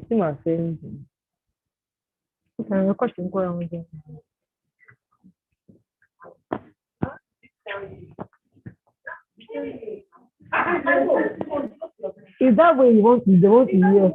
See my friends. Okay, your question go on again. Is that way you want to they want to hear?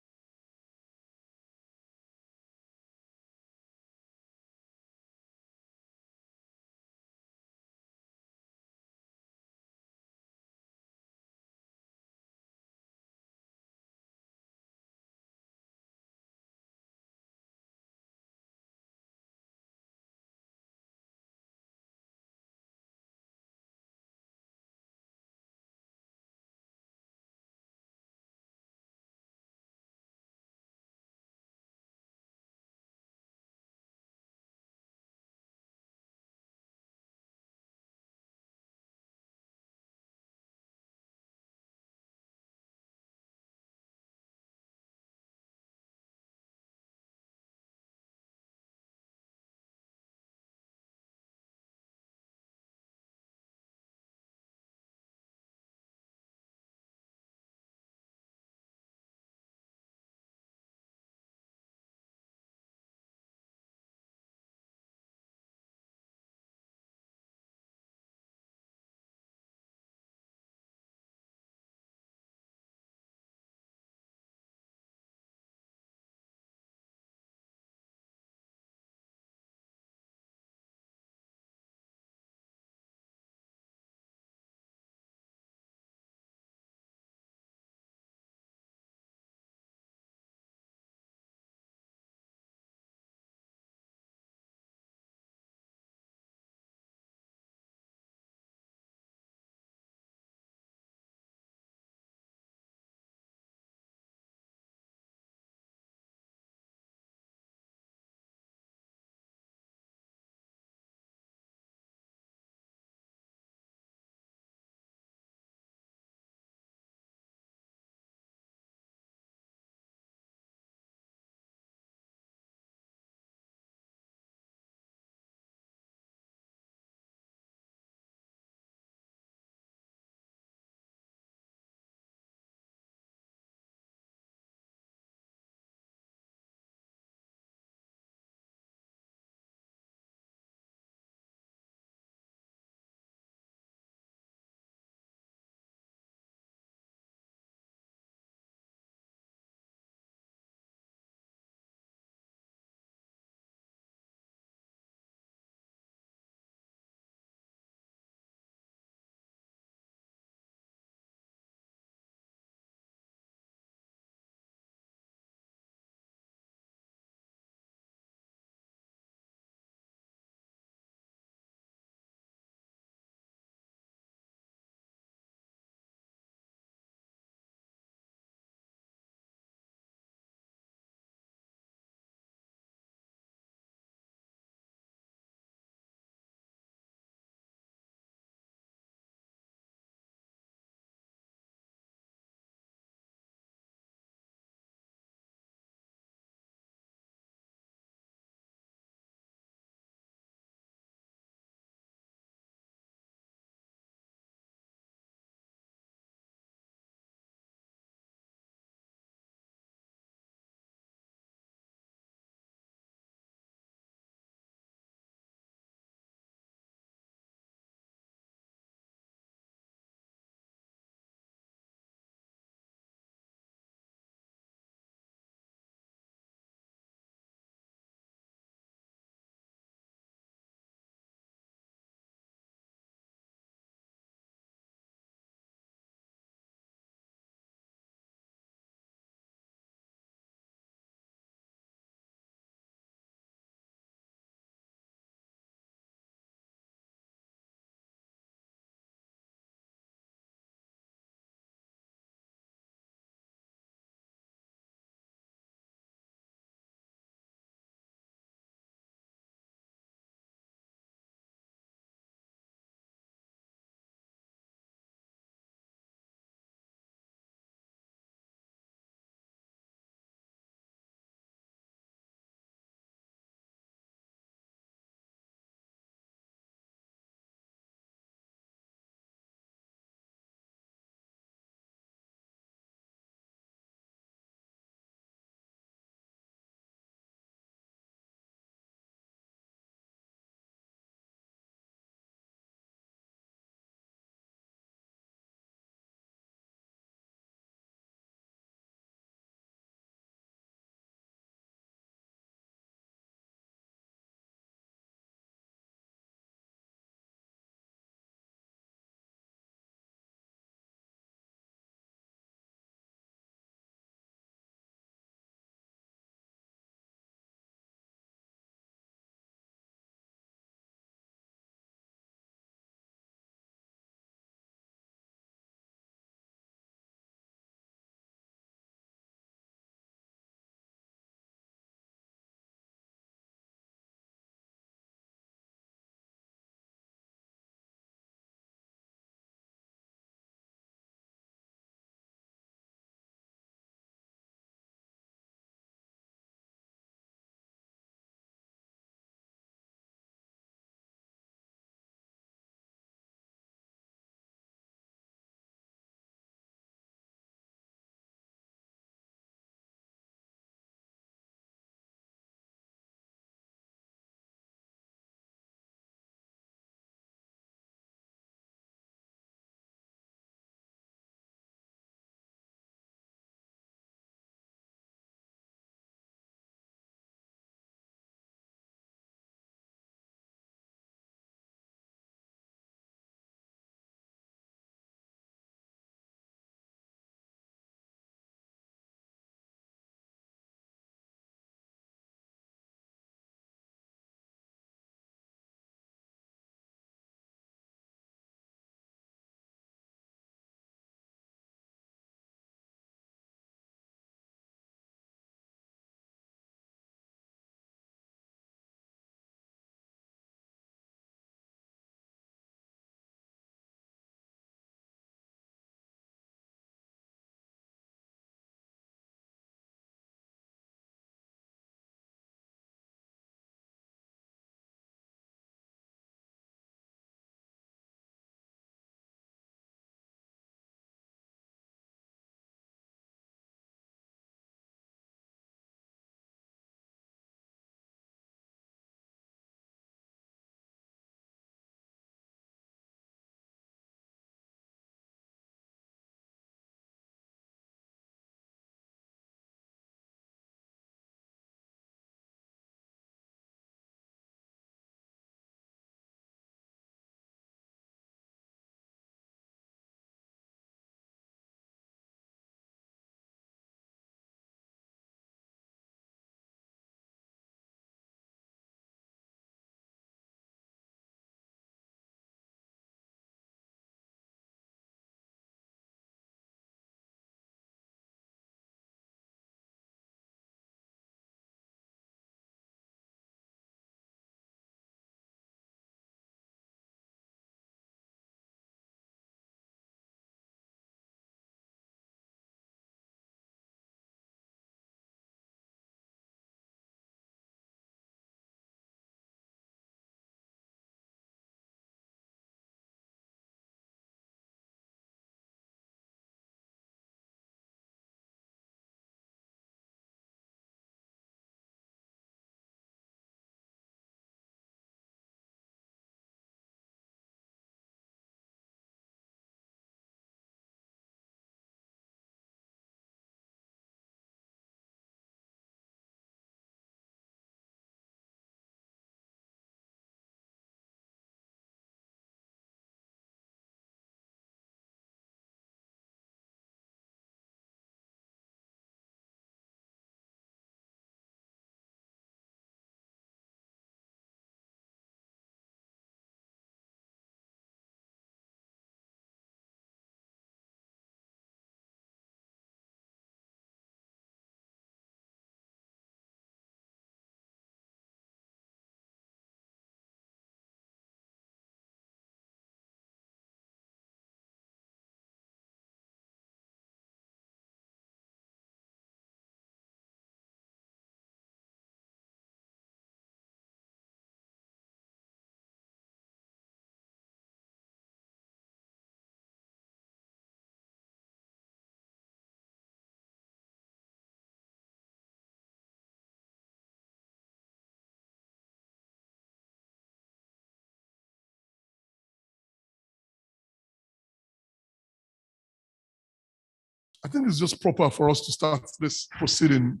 I think it's just proper for us to start this proceeding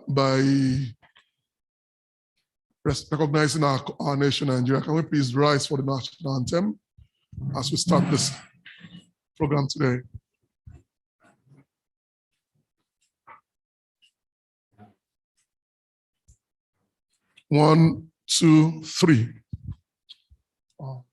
by recognizing our nation, Nigeria. Can we please rise for the national anthem as we start this program today? One, two, three. Wow.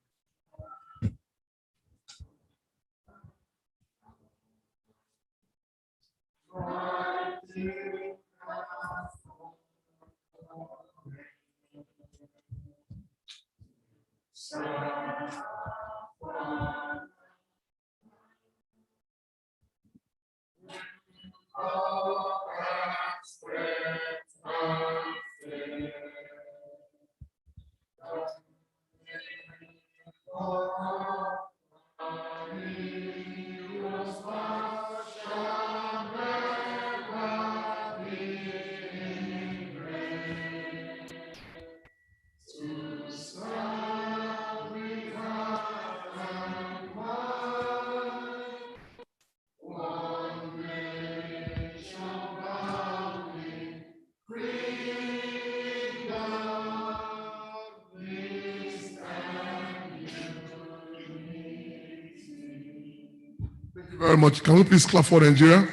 Very much. Can we please clap for Nigeria?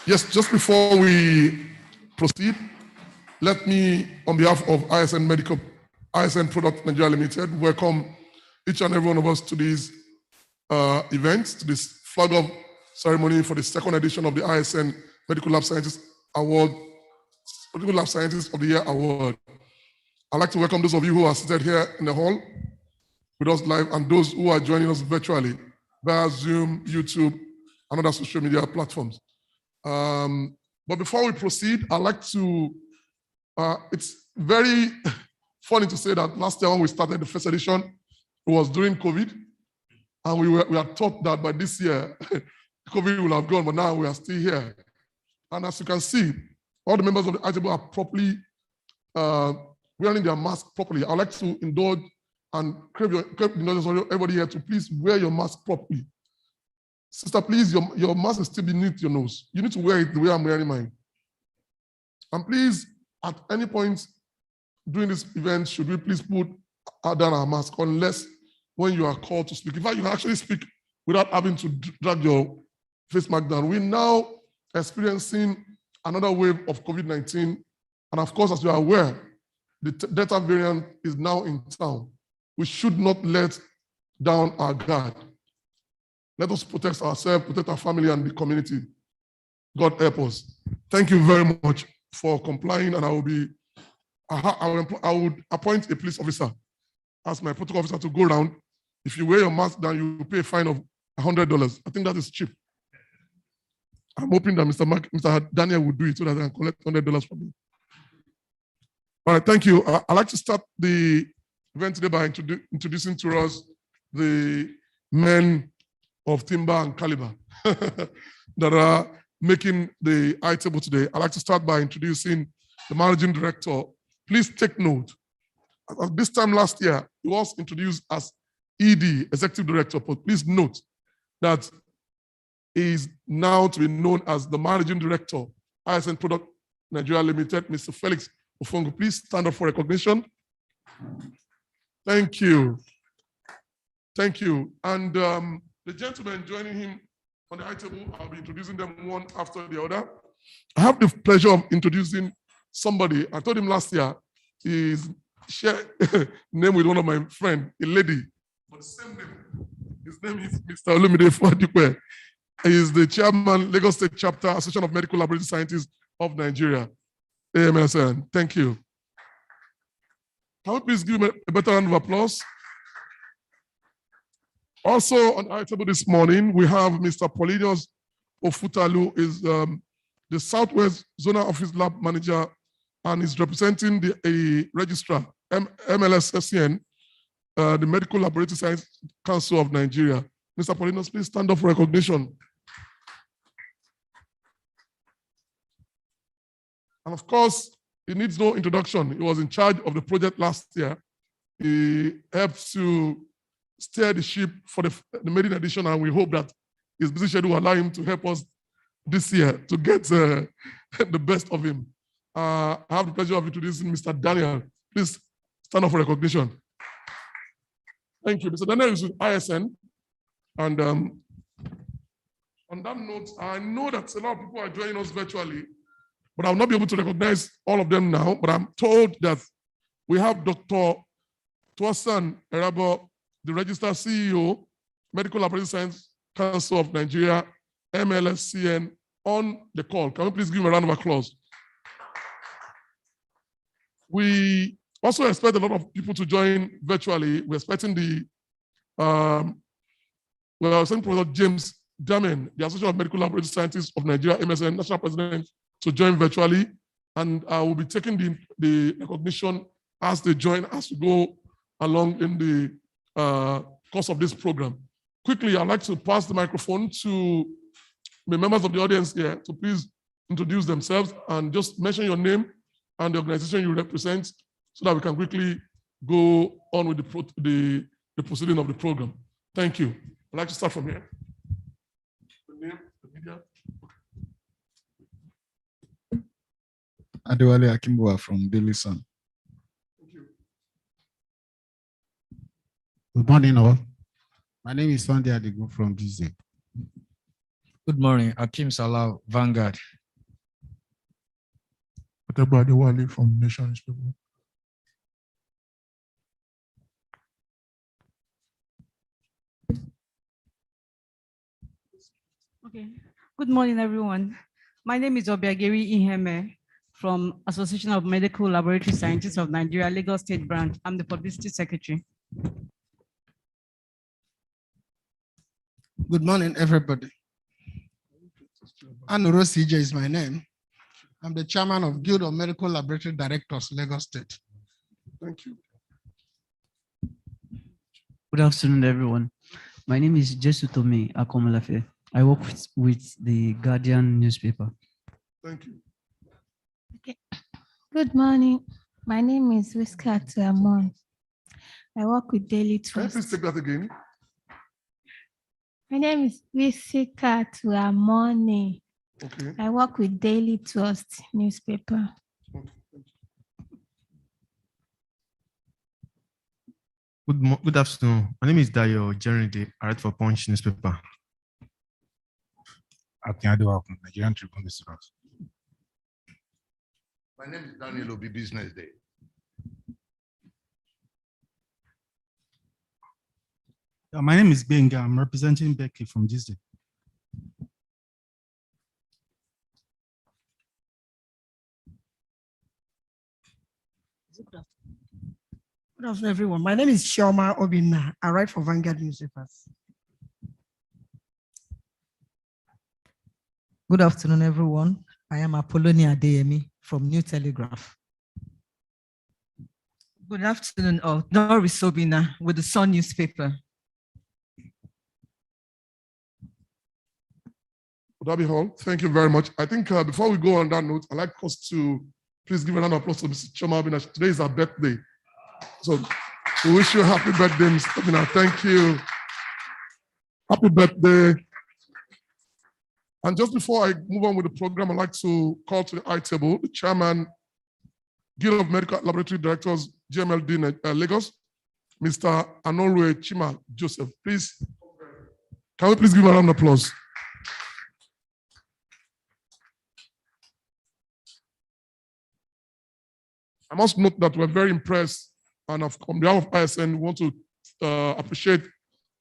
Yes, just before we proceed, let me, on behalf of ISN Product Nigeria Limited, welcome each and every one of us to these events, to this flag-off ceremony for the second edition of the ISN Medical Lab Scientist Award, Medical Lab Scientist of the Year Award. I'd like to welcome those of you who are seated here in the hall with us live and those who are joining us virtually via Zoom, YouTube, and other social media platforms. But before we proceed, I'd like to, it's very funny to say that last year when we started the first edition, it was during COVID, and we are taught that by this year, COVID will have gone, but now we are still here. And as you can see, all the members of the ITB are properly wearing their mask properly. I'd like to indulge and crave the indulgence of everybody here to please wear your mask properly. Sister, please, your mask is still beneath your nose. You need to wear it the way I'm wearing mine. And please, at any point during this event, should we please put down our mask unless when you are called to speak. In fact, you can actually speak without having to drag your face mask down. We're now experiencing another wave of COVID-19. And of course, as you are aware, the Delta variant is now in town. We should not let down our guard. Let us protect ourselves, protect our family and the community. God help us. Thank you very much for complying, and I would appoint a police officer as my protocol officer to go around. If you wear your mask down, you pay a fine of $100. I think that is cheap. I'm hoping that Mr. Daniel would do it so that I can collect $100 from me. All right, thank you. I'd like to start the event today by introducing to us the men of timber and caliber that are making the high table today. I'd like to start by introducing the managing director. Please take note. At this time last year, he was introduced as ED, Executive Director, but please note that he is now to be known as the Managing Director, ISN Product Nigeria Limited, Mr. Felix Ofongo. Please stand up for recognition. Thank you. Thank you. And the gentlemen joining him on the high table, I'll be introducing them one after the other. I have the pleasure of introducing somebody. I told him last year, he's shared name with one of my friends, a lady, but the same name. His name is Mr. Olumide Fadikwe. He is the chairman, Lagos State Chapter, Association of Medical Laboratory Scientists of Nigeria. AMSN. Thank you. Can we please give him a better round of applause? Also on our table this morning, we have Mr. Polinius Ofutalu, is the Southwest Zonal Office Lab Manager and is representing the registrar, MLSSN, the Medical Laboratory Science Council of Nigeria. Mr. Polinius, please stand up for recognition. And of course, he needs no introduction. He was in charge of the project last year. He helped to steer the ship for the maiden edition, and we hope that his busy schedule will allow him to help us this year to get the best of him. I have the pleasure of introducing Mr. Daniel. Please stand up for recognition. Thank you. Mr. Daniel is with ISN. And on that note, I know that a lot of people are joining us virtually, but I'll not be able to recognize all of them now. But I'm told that we have Dr. Tuasan Erabo, the registered CEO, Medical Laboratory Science Council of Nigeria, MLSCN, on the call. Can we please give him a round of applause? We also expect a lot of people to join virtually. We're expecting Professor James Damen, the Association of Medical Laboratory Scientists of Nigeria, MSN, National President, to join virtually. And I will be taking the recognition as they join, as we go along in the course of this program. Quickly, I'd like to pass the microphone to the members of the audience here to please introduce themselves and just mention your name and the organization you represent so that we can quickly go on with the proceeding of the program. Thank you. I'd like to start from here. The name, the media. Adewale Akimboa from Daily Sun. Thank you. Good morning, all. My name is Sunday Adigo from DZ. Good morning, Akim Salah, Vanguard. Adewale from Nation Newspaper. Okay. Good morning, everyone. My name is Obiageri Iheme from Association of Medical Laboratory Scientists of Nigeria, Lagos State Branch. I'm the Publicity Secretary. Good morning, everybody. Anuro CJ is my name. I'm the chairman of Guild of Medical Laboratory Directors, Lagos State. Thank you. Good afternoon, everyone. My name is Jesu Tome Akomolafe. I work with the Guardian newspaper. Thank you. Okay. Good morning. My name is Whisker Tuamon. I work with Daily Can you Trust. please take that again? My name is Whisker Tuamon. Okay. I work with Daily Trust newspaper. Okay. Thank you. Good afternoon. My name is Dayo Jerinde. I write for Punch newspaper. Akin Adewa from Nigerian Tribune Newspapers. My name is Daniel Obi, Business Day. My name is Benga. I'm representing Becky from Disney. Good afternoon, everyone. My name is Chioma Obina. I write for Vanguard newspapers. Good afternoon, everyone. I am Apollonia Adeyemi from New Telegraph. Good afternoon, Doris Obina with the Sun newspaper. Dabi Hall, thank you very much. I think before we go on that note, I'd like us to please give a round of applause to Mrs. Chioma Obina. Today is her birthday. So we wish you a happy birthday, Mrs. Obina. Thank you. Happy birthday. And just before I move on with the program, I'd like to call to the high table the chairman, Guild of Medical Laboratory Directors, GMLD Lagos, Mr. Anorue Chima Joseph. Please, can we please give him a round of applause? I must note that we're very impressed, and on behalf of ISN, we want to appreciate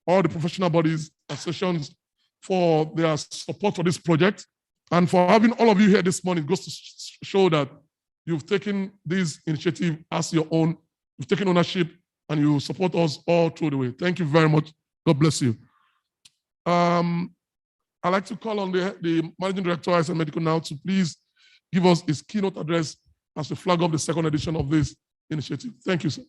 all the professional bodies, associations, for their support for this project, and for having all of you here this morning. It goes to show that you've taken this initiative as your own, you've taken ownership, and you support us all through the way. Thank you very much. God bless you. I'd like to call on the Managing Director of ISN Medical now to please give us his keynote address as we flag off the second edition of this initiative. Thank you, sir.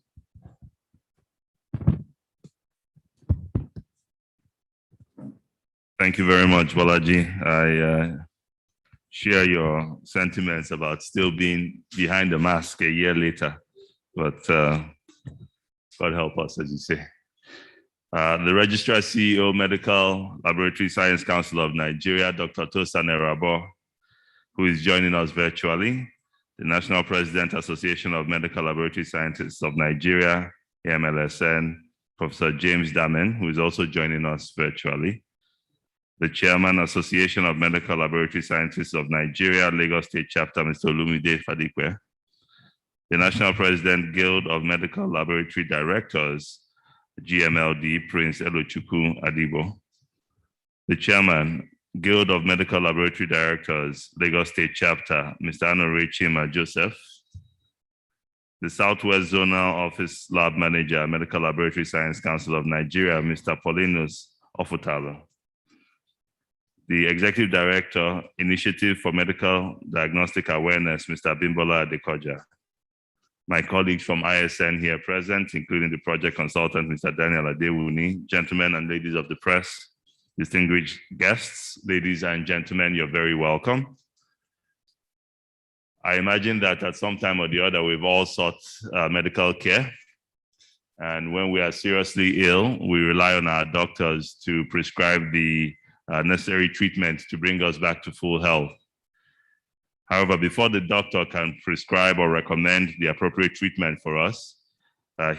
Thank you very much, Balaji. I share your sentiments about still being behind the mask a year later, but God help us, as you say. The Registrar CEO, Medical Laboratory Science Council of Nigeria, Dr. Tosan Erabo, who is joining us virtually. The National President, Association of Medical Laboratory Scientists of Nigeria, AMLSN, Professor James Damen, who is also joining us virtually. The Chairman, Association of Medical Laboratory Scientists of Nigeria, Lagos State Chapter, Mr. Olumide Fadikwe. The National President, Guild of Medical Laboratory Directors, GMLD, Prince Elochukwu Adibo. The Chairman, Guild of Medical Laboratory Directors, Lagos State Chapter, Mr. Anore Chima Joseph. The Southwest Zonal Office Lab Manager, Medical Laboratory Science Council of Nigeria, Mr. Paulinus Ofutalo. The Executive Director, Initiative for Medical Diagnostic Awareness, Mr. Bimbola Adekoja. My colleagues from ISN here present, including the project consultant, Mr. Daniel Adewuni, gentlemen and ladies of the press, distinguished guests, ladies and gentlemen, you're very welcome. I imagine that at some time or the other, we've all sought medical care. And when we are seriously ill, we rely on our doctors to prescribe the necessary treatment to bring us back to full health. However, before the doctor can prescribe or recommend the appropriate treatment for us,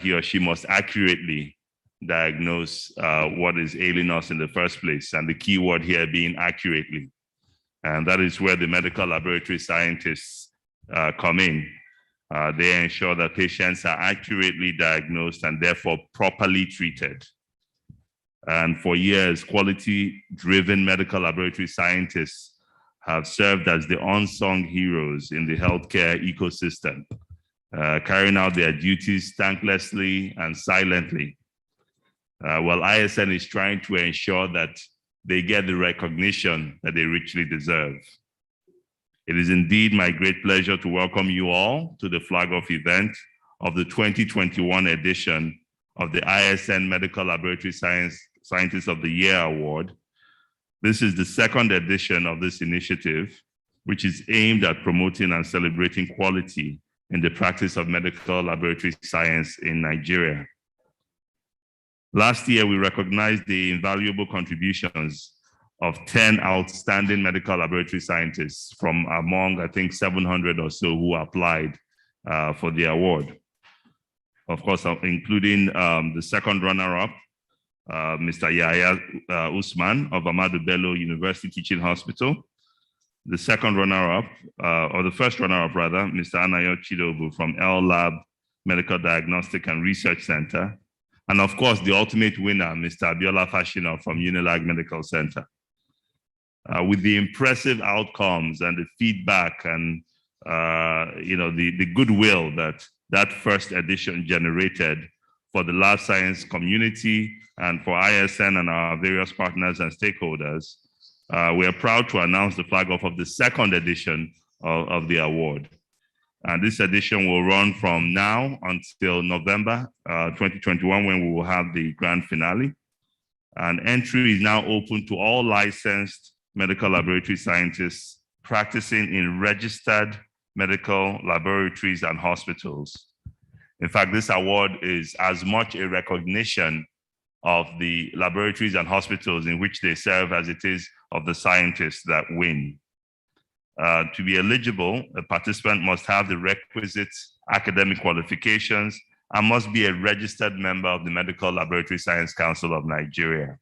he or she must accurately diagnose what is ailing us in the first place. And the key word here being accurately. And that is where the medical laboratory scientists come in. They ensure that patients are accurately diagnosed and therefore properly treated. And for years, quality-driven medical laboratory scientists have served as the unsung heroes in the healthcare ecosystem, carrying out their duties thanklessly and silently, while ISN is trying to ensure that they get the recognition that they richly deserve. It is indeed my great pleasure to welcome you all to the flag-off event of the 2021 edition of the ISN Medical Laboratory Scientist of the Year Award. This is the second edition of this initiative, which is aimed at promoting and celebrating quality in the practice of medical laboratory science in Nigeria. Last year, we recognized the invaluable contributions of 10 outstanding medical laboratory scientists from among, I think, 700 or so who applied for the award. Of course, including the second runner-up, Mr. Yahya Usman of Ahmadu Bello University Teaching Hospital. The second runner-up, or the first runner-up rather, Mr. Anayo Chidobu from L Lab Medical Diagnostic and Research Center. And of course, the ultimate winner, Mr. Abiola Fashino from Unilag Medical Center. With the impressive outcomes and the feedback and the goodwill that first edition generated for the lab science community and for ISN and our various partners and stakeholders, we are proud to announce the flag-off of the second edition of the award. And this edition will run from now until November 2021, when we will have the grand finale. And entry is now open to all licensed medical laboratory scientists practicing in registered medical laboratories and hospitals. In fact, this award is as much a recognition of the laboratories and hospitals in which they serve as it is of the scientists that win. To be eligible, a participant must have the requisite academic qualifications and must be a registered member of the Medical Laboratory Science Council of Nigeria.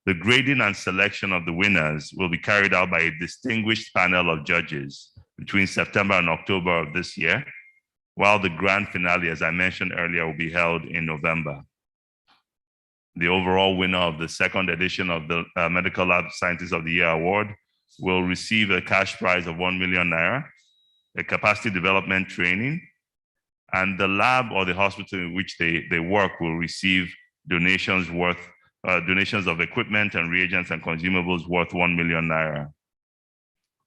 The grading and selection of the winners will be carried out by a distinguished panel of judges between September and October of this year, while the grand finale, as I mentioned earlier, will be held in November. The overall winner of the second edition of the Medical Lab Scientist of the Year Award will receive a cash prize of 1 million naira, a capacity development training, and the lab or the hospital in which they work will receive donations of equipment and reagents and consumables worth 1 million naira.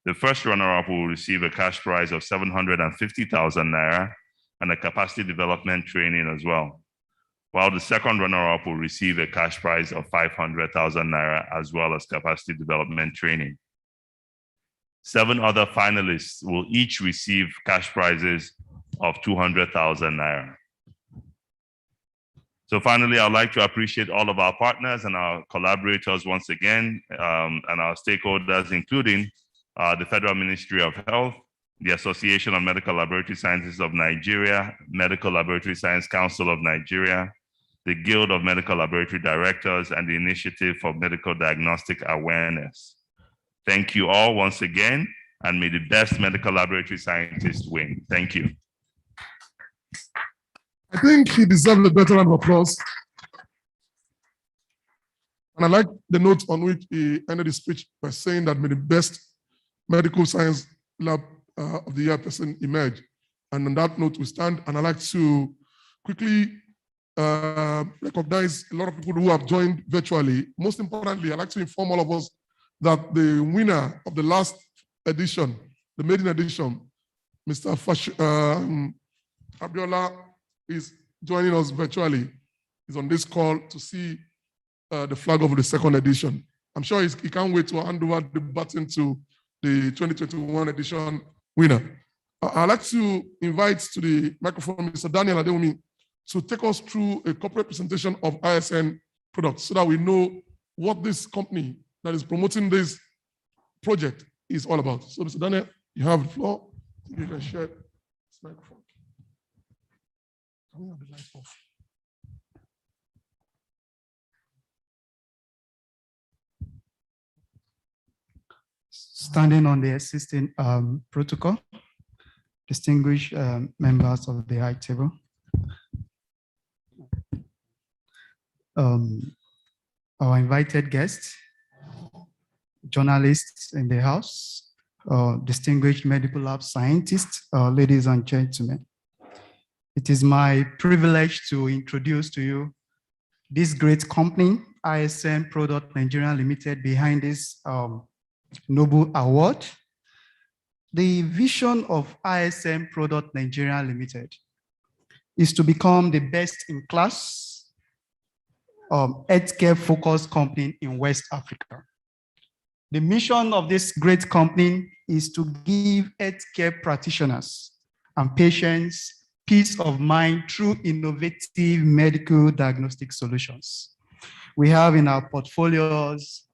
The first runner-up will receive a cash prize of 750,000 naira and a capacity development training as well, while the second runner-up will receive a cash prize of 500,000 naira as well as capacity development training. 7 other finalists will each receive cash prizes of 200,000 naira. So finally, I'd like to appreciate all of our partners and our collaborators once again, and our stakeholders, including the Federal Ministry of Health, the Association of Medical Laboratory Scientists of Nigeria, Medical Laboratory Science Council of Nigeria, the Guild of Medical Laboratory Directors, and the Initiative for Medical Diagnostic Awareness. Thank you all once again, and may the best medical laboratory scientists win. Thank you. I think he deserves a better round of applause. And I like the note on which he ended his speech by saying that may the best medical science lab of the year person emerge. And on that note, we stand. And I'd like to quickly recognize a lot of people who have joined virtually. Most importantly, I'd like to inform all of us that the winner of the last edition, the maiden edition, Mr. Abiola, is joining us virtually. He's on this call to see the flag of the second edition. I'm sure he can't wait to hand over the baton to the 2021 edition winner. I'd like to invite to the microphone Mr. Daniel Adewumi to take us through a corporate presentation of ISN products so that we know what this company that is promoting this project is all about. So Mr. Daniel, you have the floor. You can share this microphone. Can we have the light off? Standing on the existing protocol, distinguished members of the high table, our invited guests, journalists in the house, distinguished medical lab scientists, ladies and gentlemen. It is my privilege to introduce to you this great company, ISN Product Nigeria Limited, behind this Noble Award. The vision of ISN Product Nigeria Limited is to become the best-in-class healthcare-focused company in West Africa. The mission of this great company is to give healthcare practitioners and patients peace of mind through innovative medical diagnostic solutions. We have in our portfolios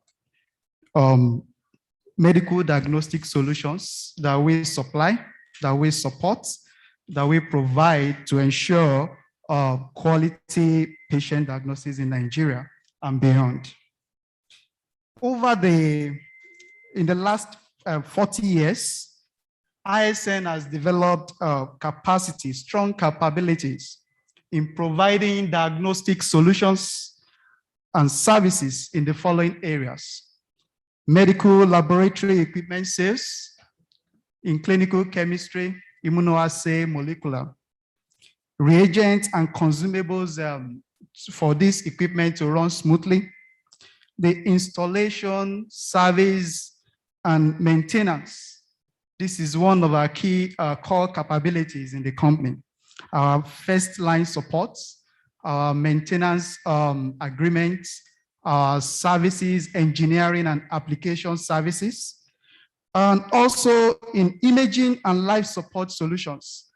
medical diagnostic solutions that we supply, that we support, that we provide to ensure quality patient diagnosis in Nigeria and beyond. In the last 40 years, ISN has developed capacity, strong capabilities in providing diagnostic solutions and services in the following areas: medical laboratory equipment sales, in clinical chemistry, immunoassay, molecular, reagents and consumables for this equipment to run smoothly, the installation, service, and maintenance. This is one of our key core capabilities in the company. Our first line supports, our maintenance agreements, our services, engineering and application services, and also in imaging and life support solutions.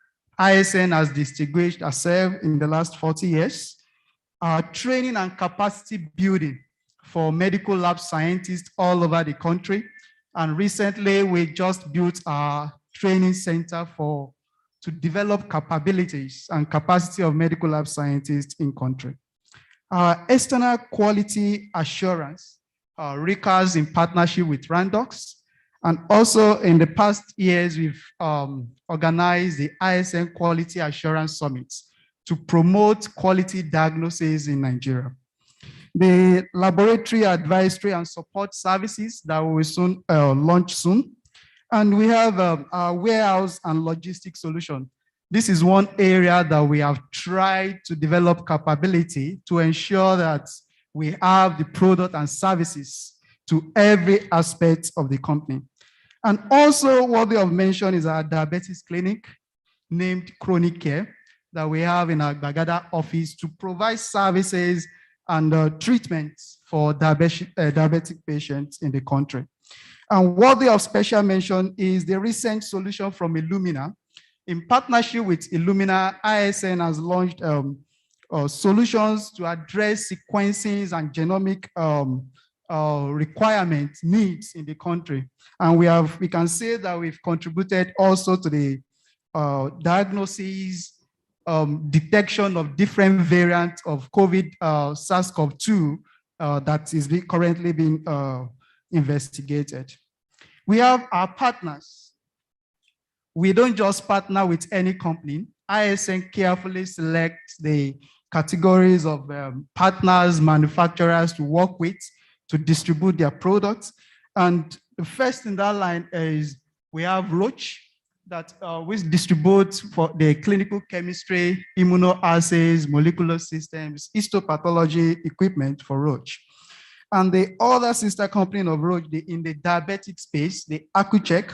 ISN has distinguished ourselves in the last 40 years. Our training and capacity building for medical lab scientists all over the country. And recently, we just built our training center to develop capabilities and capacity of medical lab scientists in country. Our external quality assurance, RICAS in partnership with Randox. And also in the past years, we've organized the ISN Quality Assurance Summit to promote quality diagnosis in Nigeria. The laboratory advisory and support services that we will soon launch soon. And we have our warehouse and logistics solution. This is one area that we have tried to develop capability to ensure that we have the product and services to every aspect of the company. And also what we have mentioned is our diabetes clinic named Chronic Care that we have in our Bagada office to provide services and treatments for diabetic patients in the country. And worthy of special mention is the recent solution from Illumina. In partnership with Illumina, ISN has launched solutions to address sequencing and genomic requirements, needs in the country. And we can say that we've contributed also to the diagnosis, detection of different variants of COVID, SARS-CoV-2 that is currently being investigated. We have our partners. We don't just partner with any company. ISN carefully selects the categories of partners, manufacturers to work with to distribute their products. And the first in that line is we have Roche that which distributes for the clinical chemistry, immunoassays, molecular systems, histopathology equipment for Roche. And the other sister company of Roche in the diabetic space, the Accu-Chek.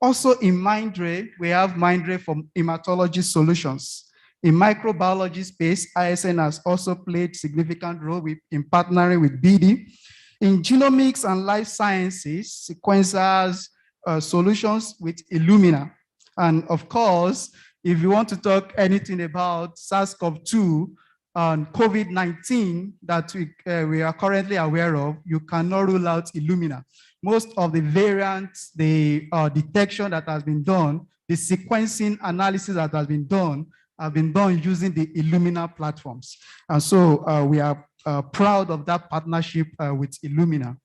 Also in Mindray, we have Mindray from hematology solutions. In microbiology space, ISN has also played significant role in partnering with BD. In genomics and life sciences, sequencers, solutions with Illumina. And of course, if you want to talk anything about SARS-CoV-2 and COVID-19 that we are currently aware of, you cannot rule out Illumina. Most of the variants, the detection that has been done, the sequencing analysis that has been done have been done using the Illumina platforms. And so we are proud of that partnership with Illumina.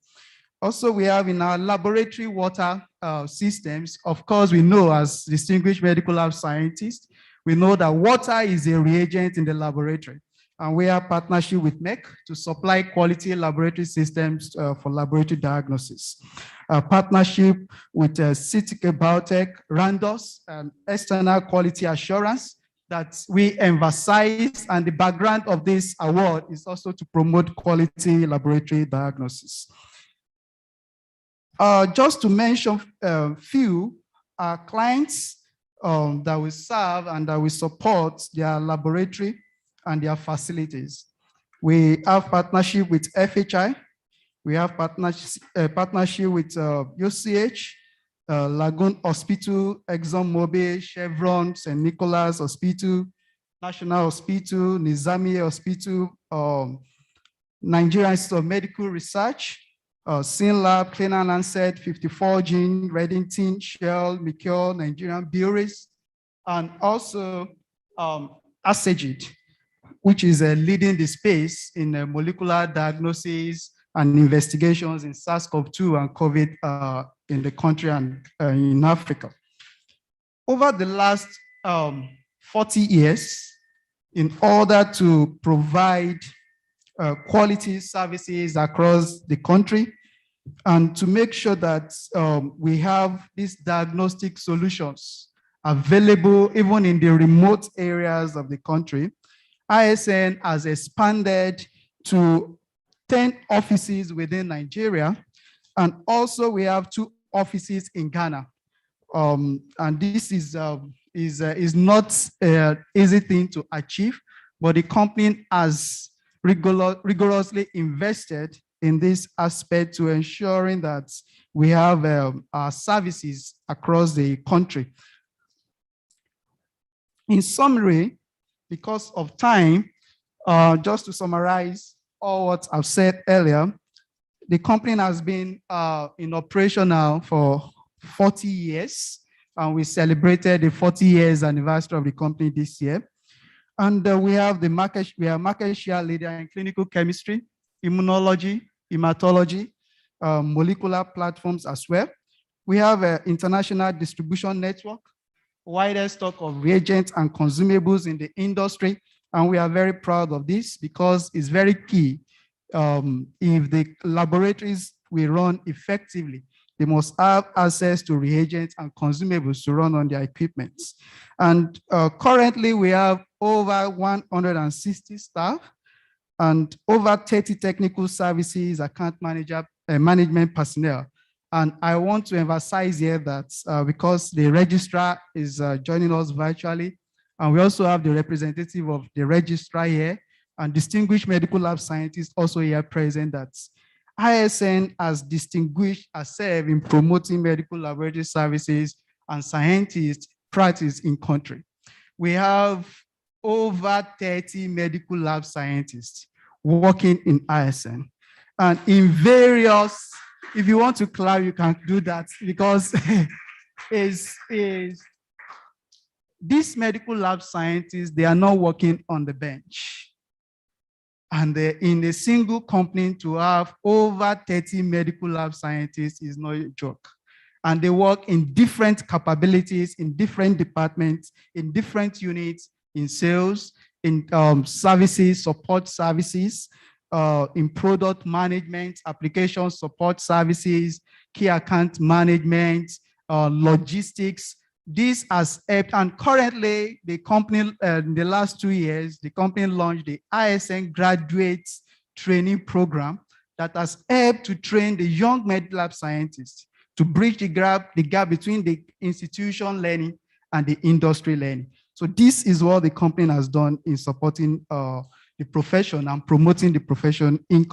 Also, we have in our laboratory water systems, of course, we know as distinguished medical lab scientists, we know that water is a reagent in the laboratory. And we have partnership with MEC to supply quality laboratory systems for laboratory diagnosis. Partnership with CTK Biotech, Randos, external quality assurance that we emphasize, and the background of this award is also to promote quality laboratory diagnosis. Just to mention a few, our clients that we serve and that we support their laboratory and their facilities. We have partnership with FHI. We have partnership with UCH, Lagoon Hospital, ExxonMobil, Chevron, St. Nicholas Hospital, National Hospital, Nizami Hospital, Nigerian Institute of Medical Research, SynLab, Clean and Lancet, 54 Gene, Reddington, Shell, Mikio, Nigerian Breweries, and also Assegid, which is leading the space in molecular diagnosis and investigations in SARS-CoV-2 and COVID in the country and in Africa. Over the last 40 years, in order to provide quality services across the country and to make sure that we have these diagnostic solutions available even in the remote areas of the country, ISN has expanded to 10 offices within Nigeria, and also we have 2 offices in Ghana. And this is not an easy thing to achieve, but the company has rigorously invested in this aspect to ensuring that we have our services across the country. In summary, because of time, just to summarize all what I've said earlier, the company has been in operation now for 40 years, and we celebrated the 40 years anniversary of the company this year. And we are market share leader in clinical chemistry, immunology, hematology, molecular platforms as well. We have an international distribution network, widest stock of reagents and consumables in the industry. And we are very proud of this because it's very key. If the laboratories we run effectively, they must have access to reagents and consumables to run on their equipment. And currently we have over 160 staff and over 30 technical services, account manager, management personnel. And I want to emphasize here that because the registrar is joining us virtually, and we also have the representative of the registrar here and distinguished medical lab scientists also here present, that ISN has distinguished herself in promoting medical laboratory services and scientists practice in country. We have over 30 medical lab scientists working in ISN. And in various, if you want to clap, you can do that because these medical lab scientists, they are not working on the bench. And in a single company to have over 30 medical lab scientists is not a joke. And they work in different capabilities, in different departments, in different units, in sales, in services, support services, in product management, application support services, key account management, logistics. This has helped, and currently the company, in the last 2 years, the company launched the ISN Graduate Training Program that has helped to train the young medical lab scientists to bridge the gap between the institution learning and the industry learning. So this is what the company has done in supporting the profession and promoting the profession in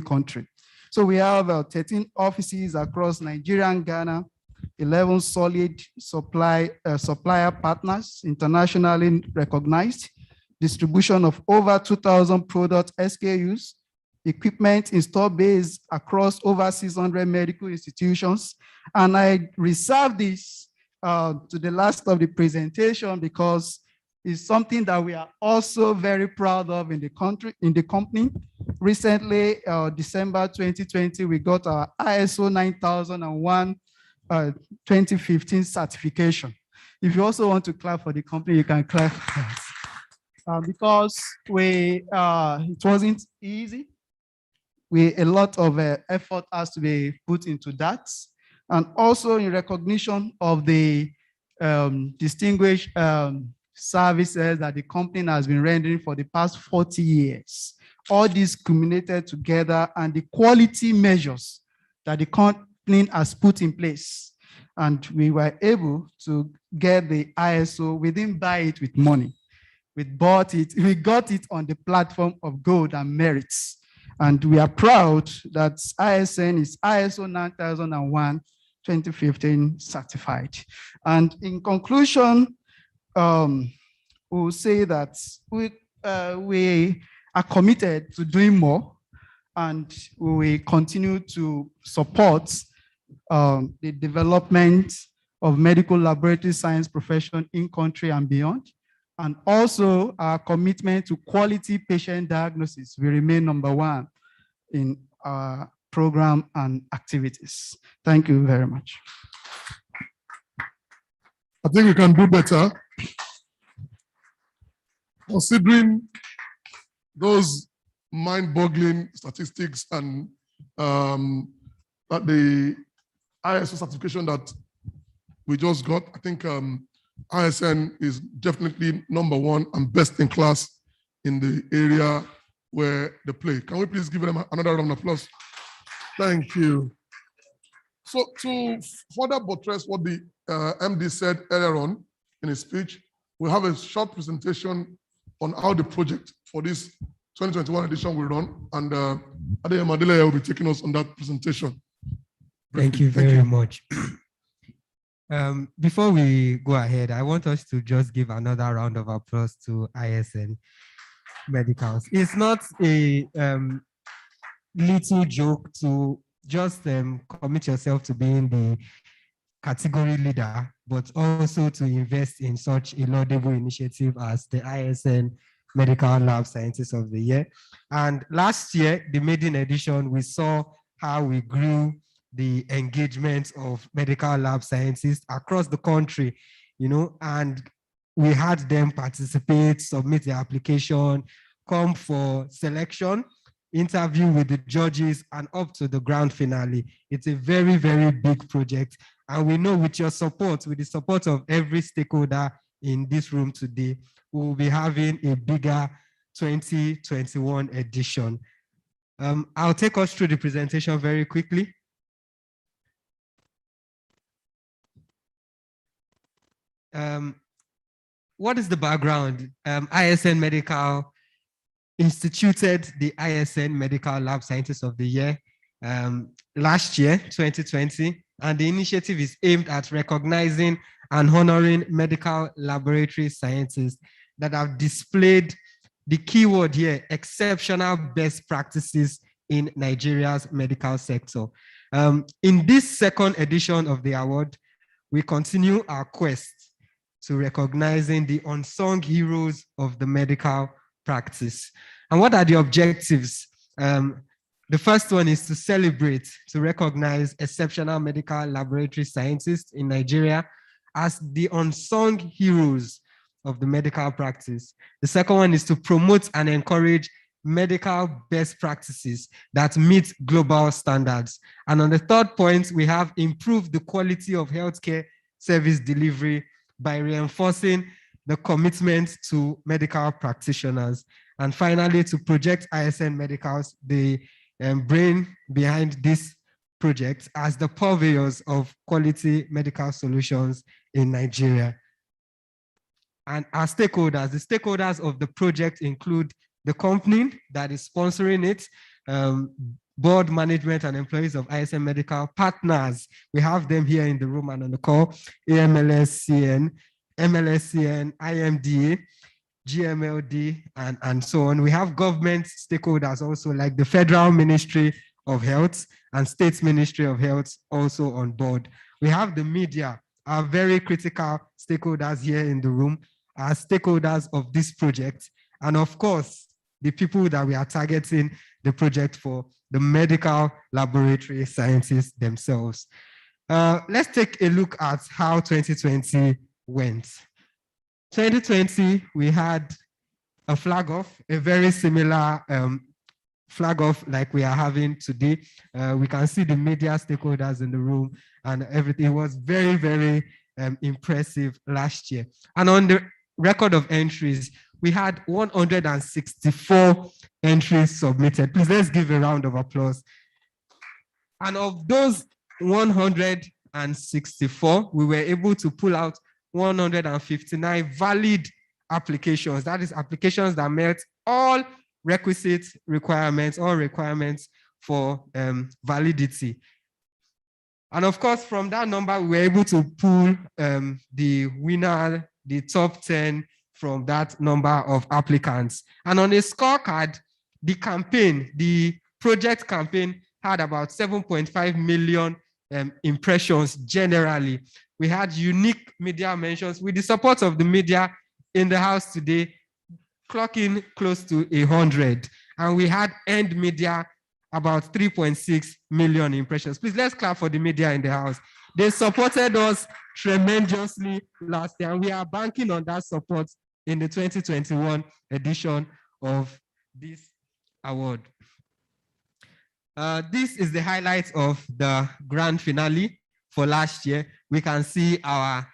country. So we have 13 offices across Nigeria and Ghana, 11 solid supplier partners, internationally recognized, distribution of over 2,000 product SKUs, equipment installed base across over 600 medical institutions. And I reserve this to the last of the presentation because it's something that we are also very proud of in the company. Recently, December 2020, we got our ISO 9001 2015 certification. If you also want to clap for the company, you can clap because it wasn't easy. A lot of effort has to be put into that. And also in recognition of the distinguished services that the company has been rendering for the past 40 years. All these culminated together and the quality measures that the company has put in place. And we were able to get the ISO. We didn't buy it with money. We bought it. We got it on the platform of gold and merits. And we are proud that ISN is ISO 9001 2015 certified. And in conclusion, we'll say that we are committed to doing more, and we will continue to support the development of medical laboratory science profession in country and beyond. And also our commitment to quality patient diagnosis will remain #1 in our program and activities. Thank you very much. I think we can do better. Considering those mind-boggling statistics and that the ISO certification that we just got, I think ISN is definitely #1 and best in class in the area where they play. Can we please give them another round of applause? Thank you. So to further buttress what the MD said earlier on in his speech, we'll have a short presentation on how the project for this 2021 edition will run, and Adeyemo Adeleye will be taking us on that presentation. Thank you very much. Before we go ahead, I want us to just give another round of applause to ISN Medicals. It's not a little joke to just commit yourself to being the category leader, but also to invest in such a laudable initiative as the ISN Medical Lab Scientist of the Year. And last year, the maiden edition, we saw how we grew the engagement of medical lab scientists across the country, and we had them participate, submit their application, come for selection, interview with the judges, and up to the grand finale. It's a very, very big project. And we know with your support, with the support of every stakeholder in this room today, we will be having a bigger 2021 edition. I'll take us through the presentation very quickly. What is the background? ISN Medical instituted the ISN Medical Lab Scientist of the Year last year, 2020, and the initiative is aimed at recognizing and honoring medical laboratory scientists that have displayed the keyword here, exceptional best practices in Nigeria's medical sector. In this second edition of the award, we continue our quest to recognizing the unsung heroes of the medical practice. And what are the objectives? The first one is to celebrate, to recognize exceptional medical laboratory scientists in Nigeria as the unsung heroes of the medical practice. The second one is to promote and encourage medical best practices that meet global standards. And on the third point, we have improved the quality of healthcare service delivery by reinforcing the commitment to medical practitioners. And finally, to project ISN Medicals, the brain behind this project, as the purveyors of quality medical solutions in Nigeria. And our stakeholders, the stakeholders of the project include the company that is sponsoring it, board management and employees of ISN Medical, partners. We have them here in the room and on the call, AMLSCN, MLSCN, IMDA, GMLD, and so on. We have government stakeholders also, like the Federal Ministry of Health and State Ministry of Health also on board. We have the media, our very critical stakeholders here in the room, as stakeholders of this project. And of course, the people that we are targeting the project for, the medical laboratory scientists themselves. Let's take a look at how 2020 went. 2020, we had a flag off, a very similar flag off like we are having today. We can see the media stakeholders in the room and everything was very, very impressive last year. And on the record of entries, we had 164 entries submitted. Please, let's give a round of applause. And of those 164, we were able to pull out 159 valid applications. That is applications that met all requisite requirements, all requirements for validity. And of course, from that number, we were able to pull the winner, the top 10 from that number of applicants. And on a scorecard, the campaign, the project campaign had about 7.5 million impressions generally. We had unique media mentions with the support of the media in the house today, clocking close to 100. And we had earned media about 3.6 million impressions. Please, let's clap for the media in the house. They supported us tremendously last year, and we are banking on that support in the 2021 edition of this award. This is the highlight of the grand finale for last year. We can see our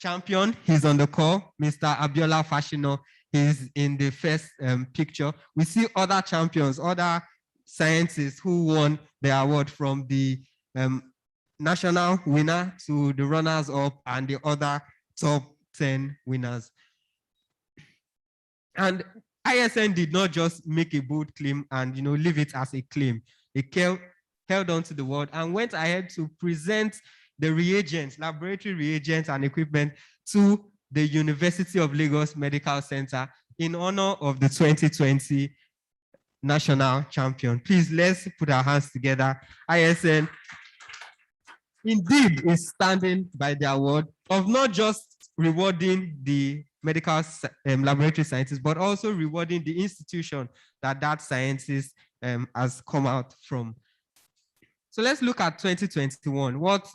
champion. He's on the call, Mr. Abiola Fashino. He's in the first picture. We see other champions, other scientists who won the award, from the national winner to the runners-up and the other top 10 winners. And ISN did not just make a bold claim and leave it as a claim. It held on to the word and went ahead to present the reagents, laboratory reagents and equipment to the University of Lagos Medical Center in honor of the 2020 national champion. Please, let's put our hands together. ISN indeed is standing by the award of not just rewarding the medical laboratory scientists, but also rewarding the institution that scientist has come out from. So let's look at 2021. What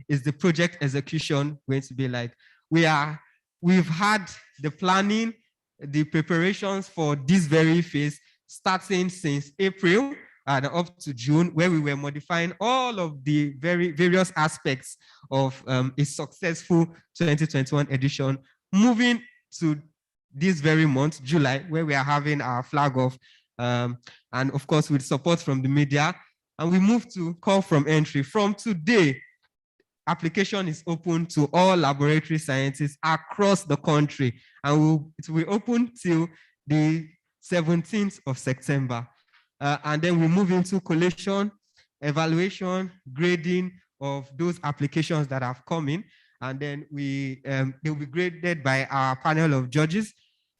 is the project execution going to be like? We've had the planning, the preparations for this very phase starting since April and up to June, where we were modifying all of the various aspects of a successful 2021 edition, moving to this very month, July, where we are having our flag off, and of course with support from the media. And we move to call from entry. From today, application is open to all laboratory scientists across the country, and it will be open till the 17th of September. And then we move into collation, evaluation, grading of those applications that have come in. And then they will be graded by our panel of judges.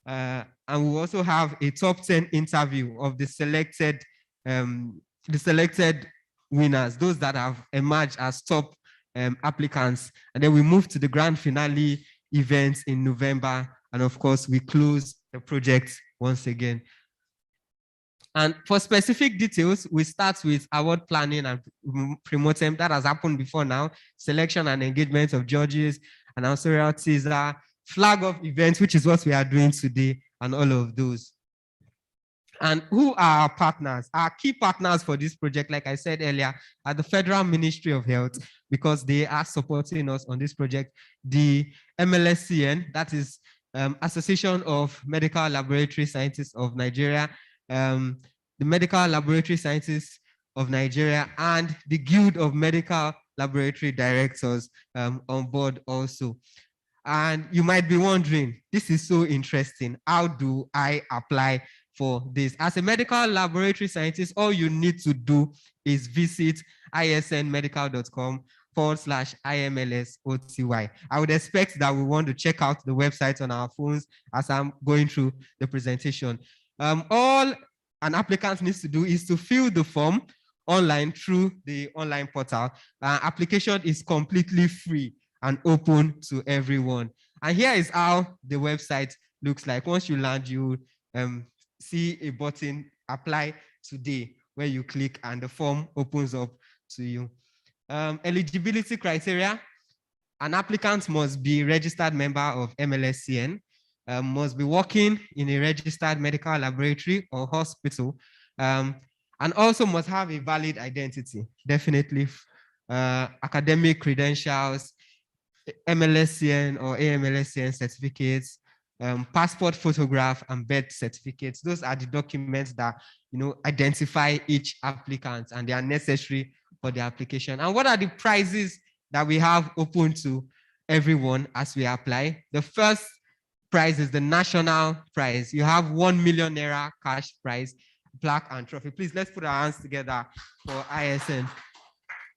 And we also have a top 10 interview of the selected winners, those that have emerged as top applicants. And then we move to the grand finale event in November. And of course, we close the project once again. And for specific details, we start with award planning and pre-mortem. That has happened before now. Selection and engagement of judges, announcerial teaser, flag of events, which is what we are doing today, and all of those. And who are our partners? Our key partners for this project, like I said earlier, are the Federal Ministry of Health, because they are supporting us on this project. The MLSCN, that is Association of Medical Laboratory Scientists of Nigeria, the Medical Laboratory Scientists of Nigeria, and the Guild of Medical Laboratory Directors on board also. And you might be wondering, this is so interesting. How do I apply for this? As a medical laboratory scientist, all you need to do is visit isnmedical.com/IMLSOTY. I would expect that we want to check out the website on our phones as I'm going through the presentation. All an applicant needs to do is to fill the form online through the online portal. Application is completely free and open to everyone. And here is how the website looks like. Once you land, you see a button, apply today, where you click and the form opens up to you. Eligibility criteria: an applicant must be a registered member of MLSCN, must be working in a registered medical laboratory or hospital, and also must have a valid identity, definitely academic credentials, MLSCN or AMLSCN certificates, passport photograph, and birth certificates. Those are the documents that identify each applicant, and they are necessary for the application. And what are the prizes that we have open to everyone as we apply? The first prize is the national prize. You have 1 million naira cash prize, plaque, and trophy. Please, let's put our hands together for ISN.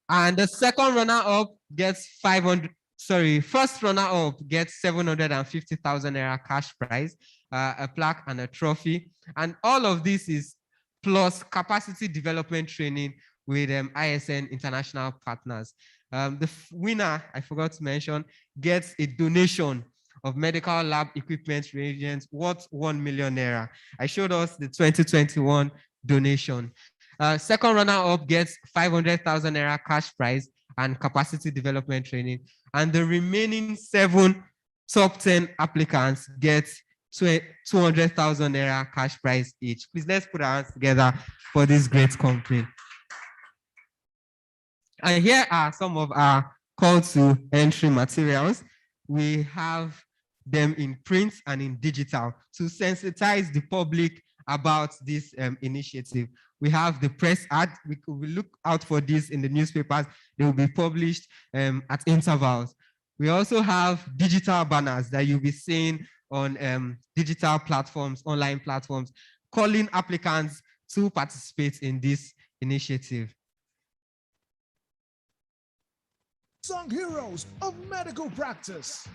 And the second runner-up gets first runner-up gets 750,000 naira cash prize, a plaque, and a trophy. And all of this is plus capacity development training with ISN international partners. The winner, I forgot to mention, gets a donation of medical lab equipment reagents worth 1 million naira. I showed us the 2021 donation. Second runner-up gets 500,000 naira cash prize and capacity development training. And the remaining 7 top 10 applicants get 200,000 naira cash prize each. Please, let's put our hands together for this great company. And here are some of our call to entry materials. We have them in print and in digital to sensitize the public about this initiative. We have the press ad. We look out for this in the newspapers. They will be published at intervals. We also have digital banners that you'll be seeing on digital platforms, online platforms, calling applicants to participate in this initiative. Unsung Heroes of Medical Practice.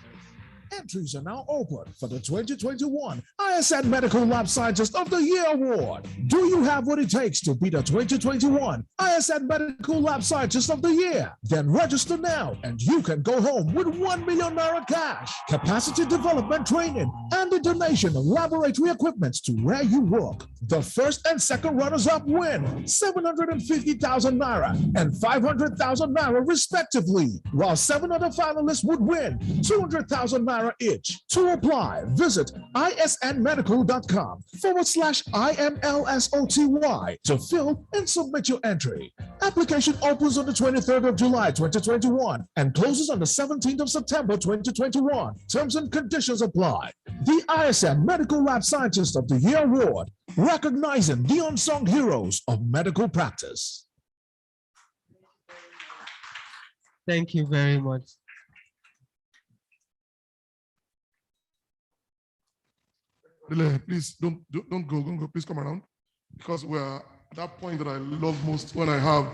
Entries are now open for the 2021 ISN Medical Lab Scientist of the Year Award. Do you have what it takes to be the 2021 ISN Medical Lab Scientist of the Year? Then register now and you can go home with 1 million naira cash, capacity development training, and the donation of laboratory equipment to where you work. The first and second runners-up win 750,000 naira and 500,000 naira respectively, while 7 other finalists would win 200,000 naira each. To apply, visit isnmedical.com/IMLSOTY to fill and submit your entry. Application opens on the 23rd of July, 2021 and closes on the 17th of September, 2021. Terms and conditions apply. The ISN Medical Lab Scientist of the Year Award, recognizing the unsung heroes of medical practice. Thank you very much. Please don't go. Please come around, because we're at that point that I love most, when I have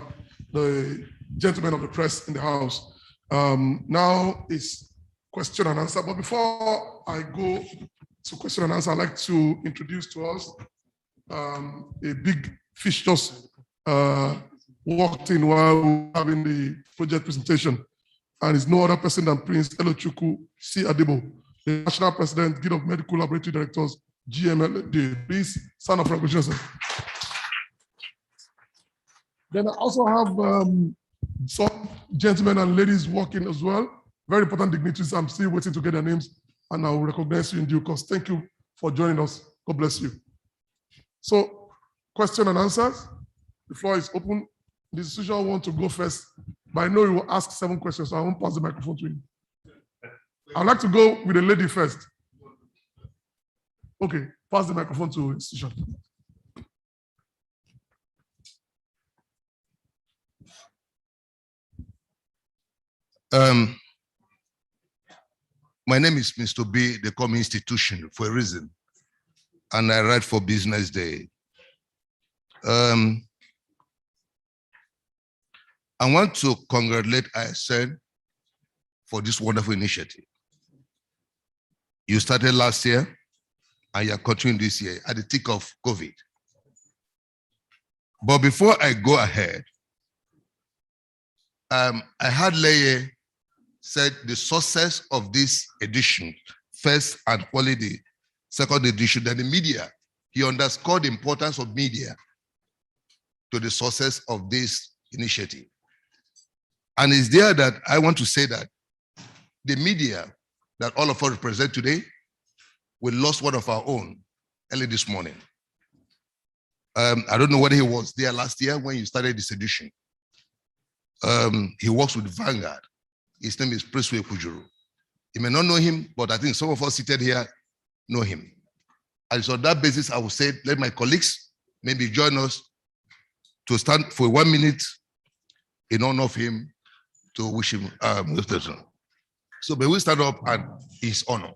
the gentlemen of the press in the house. Now is question and answer. But before I go to question and answer, I'd like to introduce to us a big fish just walked in while we were having the project presentation. And it's no other person than Prince Elochukwu C. Adebo, the National President, Guild of Medical Laboratory Directors, GMLD. Please stand up for recognition, sir. Then I also have some gentlemen and ladies walking as well. Very important dignitaries. I'm still waiting to get their names, and I will recognize you in due course. Thank you for joining us. God bless you. So, question and answers. The floor is open. The institution want to go first, but I know you will ask 7 questions, so I won't pass the microphone to him. I'd like to go with the lady first. Okay, pass the microphone to institution. My name is Mr. B. They call me institution for a reason, and I write for Business Day. I want to congratulate ISN for this wonderful initiative. You started last year, and you are continuing this year at the thick of COVID. But before I go ahead, I heard Leye said the success of this edition, first and probably the second edition, that the media, he underscored the importance of media to the success of this initiative. And it's there that I want to say that the media that all of us represent today, we lost one of our own early this morning. I don't know whether he was there last year when you started this edition. He works with Vanguard. His name is Prince Kujuru. You may not know him, but I think some of us seated here know him. And so on that basis, I will say, let my colleagues maybe join us to stand for 1 minute in honor of him, to wish him so may we stand up and his honor.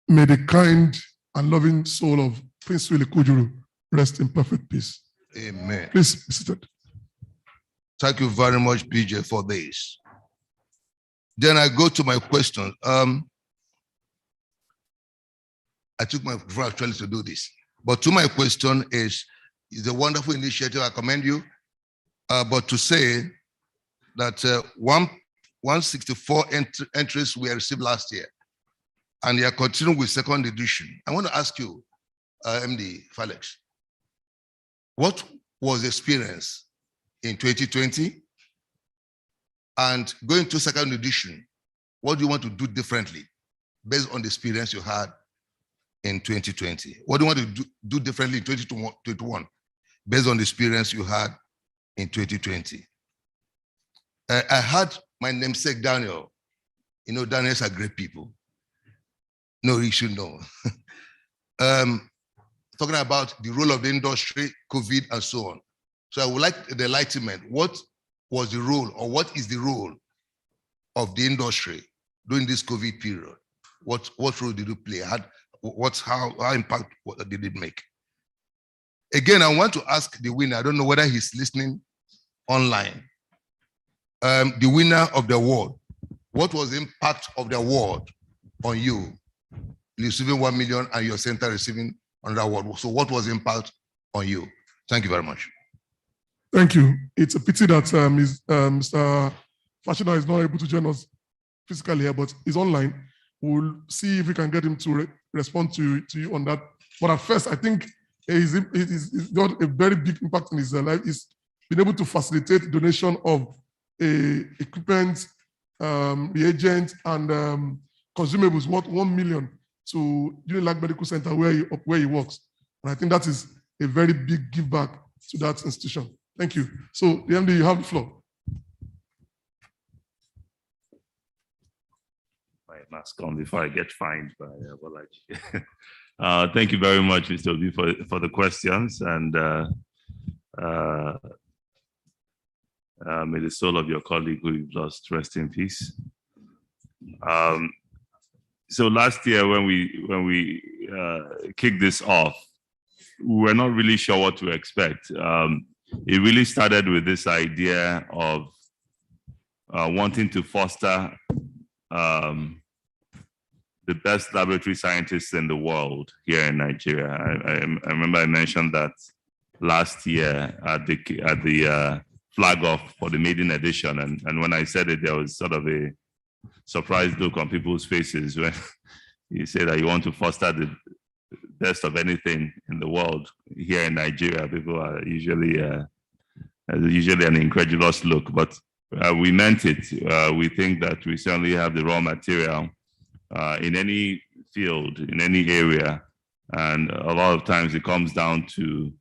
May the kind and loving soul of Prince Willie Kujuru rest in perfect peace. Amen. Please be seated. Thank you very much, PJ, for this. Then I go to my question. I took my before actually to do this. But to my question is a wonderful initiative. I commend you. But to say that 164 entries were received last year, and they are continuing with second edition. I want to ask you, MD Falex, what was the experience in 2020? And going to second edition, what do you want to do differently based on the experience you had in 2020? What do you want to do differently in 2021 based on the experience you had in 2020? I had my namesake Daniel. You know, Daniels are great people. No, you should know. Talking about the role of the industry, COVID, and so on. So I would like the enlightenment. What was the role, or what is the role of the industry during this COVID period? What role did you play? How impact what did it make? Again, I want to ask the winner. I don't know whether he's listening online. The winner of the award. What was the impact of the award on you? Receiving 1 million and your center receiving another award. So what was the impact on you? Thank you very much. Thank you. It's a pity that Mr. Fashina is not able to join us physically here, but he's online. We'll see if we can get him to respond to you on that. But at first, I think he's got a very big impact in his life. He's been able to facilitate donation of equipment, reagents, and consumables worth 1 million to Unilag Medical Center where he works. And I think that is a very big give back to that institution. Thank you. So, the MD, you have the floor. My mask on before I get fined by Bolaji. Thank you very much, Mr. Obi, for the questions, and may the soul of your colleague who you've lost rest in peace. so last year when we kicked this off, we were not really sure what to expect. It really started with this idea of wanting to foster the best laboratory scientists in the world here in Nigeria. I remember I mentioned that last year at the flag off for the maiden edition, and when I said it, there was sort of a surprised look on people's faces when you say that you want to foster the best of anything in the world here in Nigeria. People are usually an incredulous look, but we meant it. We think that we certainly have the raw material in any field, in any area, and a lot of times it comes down to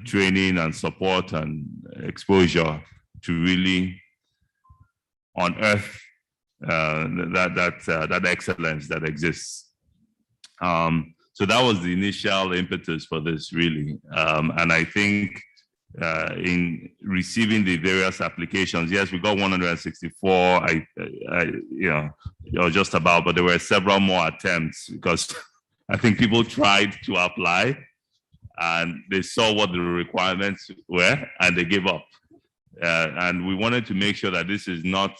training and support and exposure to really unearth that excellence that exists. So that was the initial impetus for this, really. And I think in receiving the various applications, yes, we got 164. Just about, but there were several more attempts because I think people tried to apply and they saw what the requirements were and they gave up. And we wanted to make sure that this is not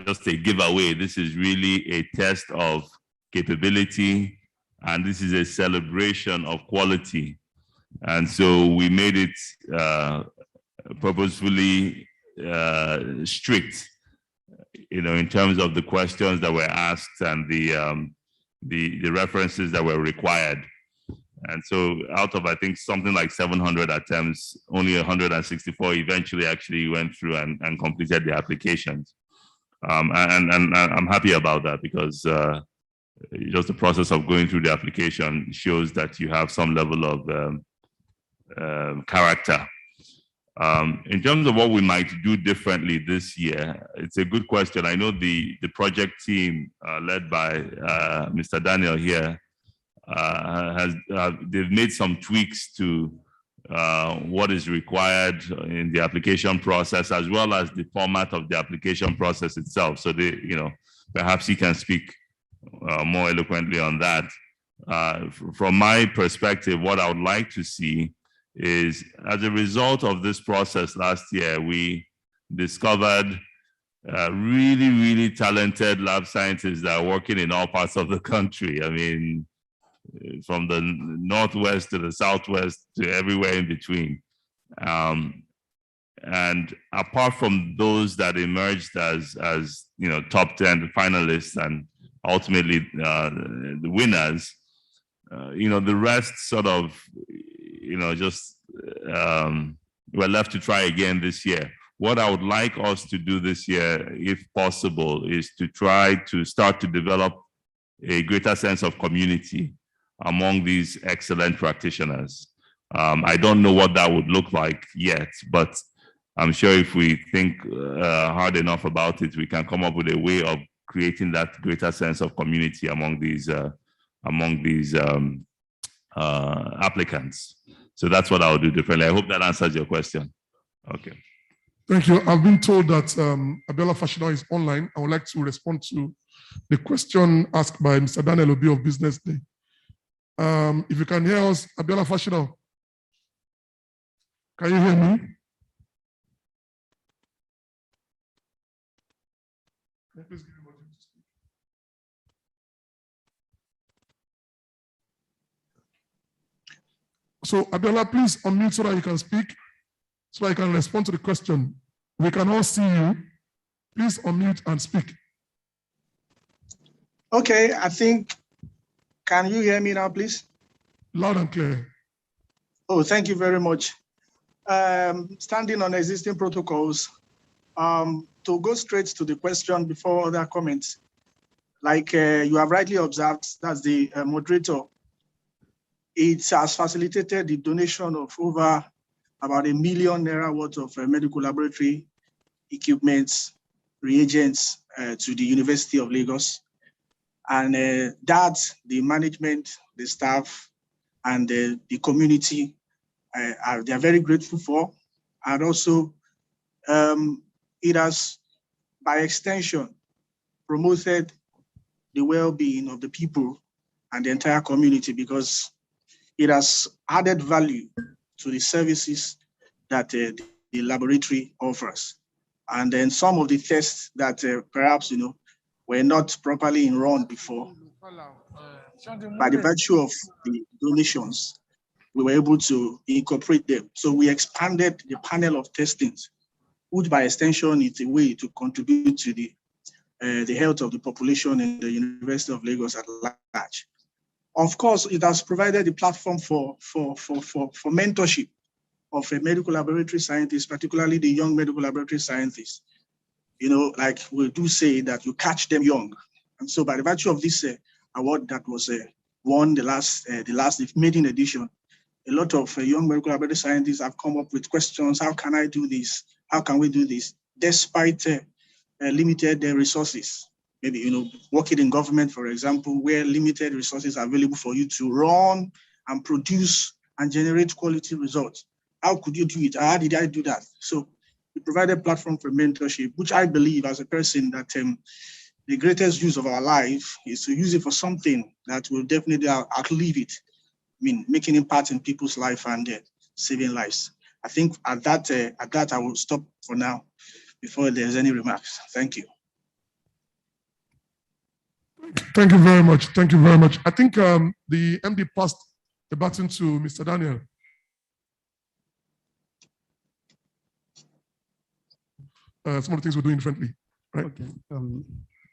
just a giveaway. This is really a test of capability, and this is a celebration of quality. And so we made it purposefully strict, in terms of the questions that were asked and the references that were required. And so out of, I think, something like 700 attempts, only 164 eventually actually went through and completed the applications. And I'm happy about that because just the process of going through the application shows that you have some level of character. In terms of what we might do differently this year, it's a good question. I know the project team led by Mr. Daniel here they've made some tweaks to what is required in the application process, as well as the format of the application process itself. So perhaps he can speak more eloquently on that. From my perspective, what I would like to see is, as a result of this process last year, we discovered really, really talented lab scientists that are working in all parts of the country. I mean, from the Northwest to the Southwest to everywhere in between. And apart from those that emerged as top 10 finalists and ultimately the winners, the rest sort of, just were left to try again this year. What I would like us to do this year, if possible, is to try to start to develop a greater sense of community among these excellent practitioners. I don't know what that would look like yet, but I'm sure if we think hard enough about it, we can come up with a way of creating that greater sense of community among these applicants. So that's what I'll do differently. I hope that answers your question. Okay. Thank you. I've been told that Abiola Fashino is online. I would like to respond to the question asked by Mr. Daniel Obi of Business Day. If you can hear us, Abiola Fashino, can you hear me? Please give me more time to speak. So Abiola, please unmute so that you can speak, so I can respond to the question. We can all see you. Please unmute and speak. Okay, I think, can you hear me now, please? Loud and clear. Oh, thank you very much. Standing on existing protocols, to go straight to the question before other comments, like you have rightly observed, that's the moderator, it has facilitated the donation of over about ₦1 million worth of medical laboratory equipment, reagents to the University of Lagos. And that the management, the staff, and the community, they are very grateful for. And also, it has, by extension, promoted the well-being of the people and the entire community, because it has added value to the services that the laboratory offers. And then some of the tests that perhaps, were not properly run before, by the virtue of the donations, we were able to incorporate them. So we expanded the panel of testings, which by extension is a way to contribute to the health of the population in the University of Lagos at large. Of course, it has provided a platform for mentorship of a medical laboratory scientists, particularly the young medical laboratory scientists. Like we do say that you catch them young. And so by the virtue of this award that was won the last maiden edition, a lot of young medical laboratory scientists have come up with questions. How can I do this? How can we do this? Despite limited resources, maybe, working in government, for example, where limited resources are available for you to run and produce and generate quality results. How could you do it? How did I do that? So we provide a platform for mentorship, which I believe as a person that the greatest use of our life is to use it for something that will definitely outlive it. Making impact in people's life and saving lives. I think at that I will stop for now before there's any remarks. Thank you. Thank you very much. Thank you very much. I think the MD passed the baton to Mr. Daniel. Some of the things we're doing differently, right? Okay.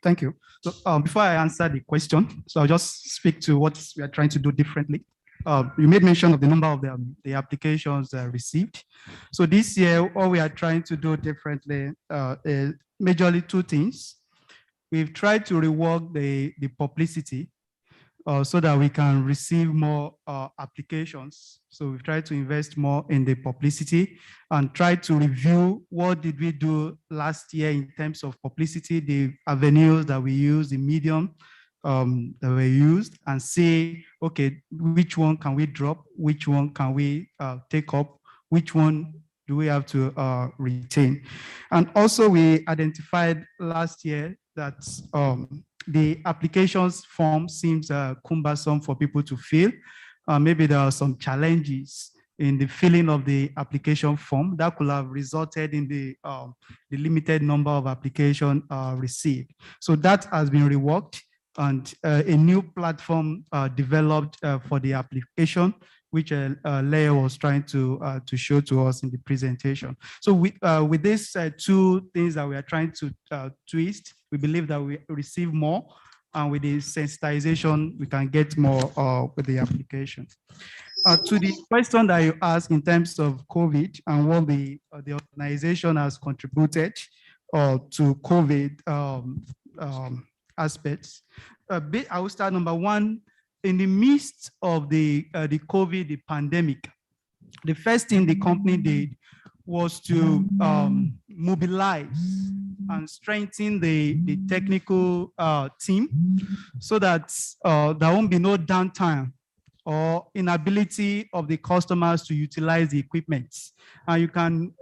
Thank you. So before I answer the question, so I'll just speak to what we are trying to do differently. You made mention of the number of the applications received. So this year, all we are trying to do differently is majorly two things. We've tried to rework the publicity so that we can receive more applications. So we've tried to invest more in the publicity and try to review what did we do last year in terms of publicity, the avenues that we use, the medium that were used, and say, okay, which one can we drop? Which one can we take up? Which one do we have to retain? And also we identified last year that the applications form seems cumbersome for people to fill. Maybe there are some challenges in the filling of the application form that could have resulted in the limited number of applications received. So that has been reworked, and a new platform developed for the application, which Leo was trying to show to us in the presentation. So with these two things that we are trying to twist, we believe that we receive more, and with the sensitization, we can get more with the application. To the question that you asked in terms of COVID and what the organization has contributed to COVID aspects, I will start number one. In the midst of the COVID, the pandemic, the first thing the company did was to mobilize and strengthen the technical team so that there won't be no downtime or inability of the customers to utilize the equipment. And you can,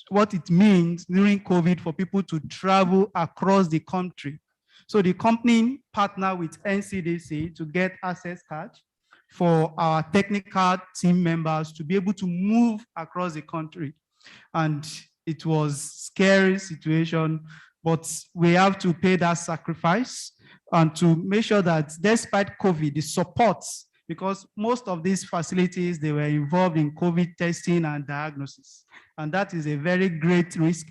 what it means during COVID for people to travel across the country. So the company partnered with NCDC to get access cards for our technical team members to be able to move across the country. And it was a scary situation, but we have to pay that sacrifice and to make sure that despite COVID, the support, because most of these facilities, they were involved in COVID testing and diagnosis. And that is a very great risk.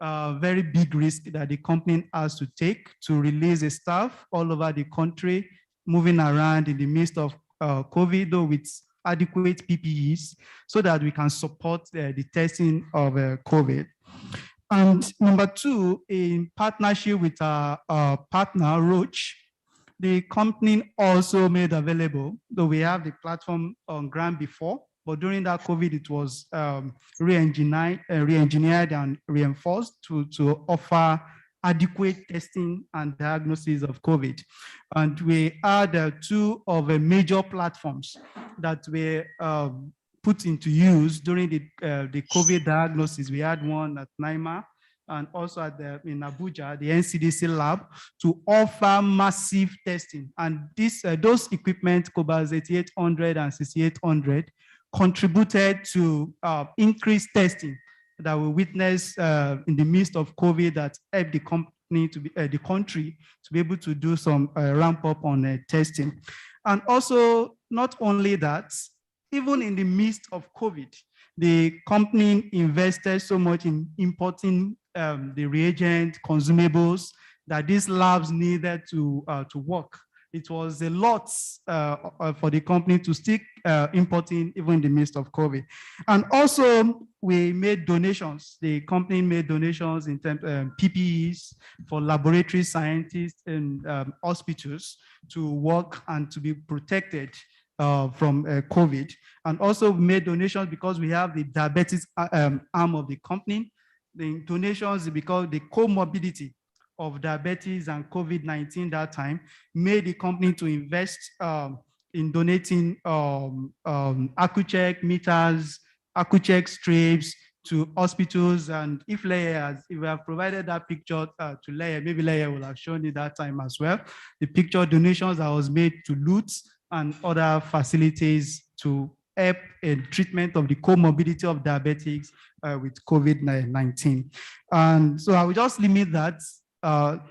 Very big risk that the company has to take to release the staff all over the country, moving around in the midst of COVID, though with adequate PPEs, so that we can support the testing of COVID. And number two, in partnership with our partner, Roche, the company also made available, though we have the platform on ground before, but during that COVID, it was re-engineered and reinforced to offer adequate testing and diagnosis of COVID. And we had two of the major platforms that were put into use during the COVID diagnosis. We had one at NIMA and also in Abuja, the NCDC lab, to offer massive testing. And those equipment, Cobalt 8800 and 6800, contributed to increased testing that we witnessed in the midst of COVID that helped the company to be the country to be able to do some ramp up on testing. And also, not only that, even in the midst of COVID, the company invested so much in importing the reagent consumables that these labs needed to work. It was a lot for the company to stick importing even in the midst of COVID. And also we made donations. The company made donations in terms of PPEs for laboratory scientists and hospitals to work and to be protected from COVID. And also made donations because we have the diabetes arm of the company. The donations because the comorbidity of diabetes and COVID-19 that time made the company to invest in donating Accu-Chek meters, Accu-Chek strips to hospitals. And if we have provided that picture to Leia, maybe Leia will have shown it that time as well. The picture donations that was made to Lutz and other facilities to help in treatment of the comorbidity of diabetics with COVID-19. And so I will just limit that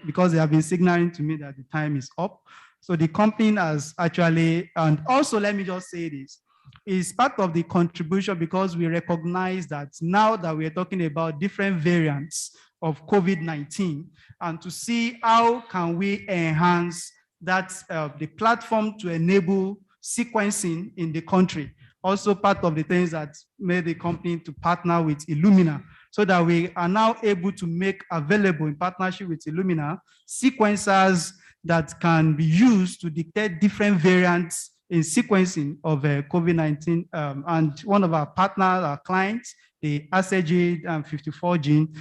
because they have been signaling to me that the time is up. So the company has actually, and also let me just say this, is part of the contribution because we recognize that now that we are talking about different variants of COVID-19 and to see how can we enhance that the platform to enable sequencing in the country. Also part of the things that made the company to partner with Illumina so that we are now able to make available in partnership with Illumina sequencers that can be used to detect different variants in sequencing of COVID-19. And one of our partners, our clients, the ASEGID and 54 Gene,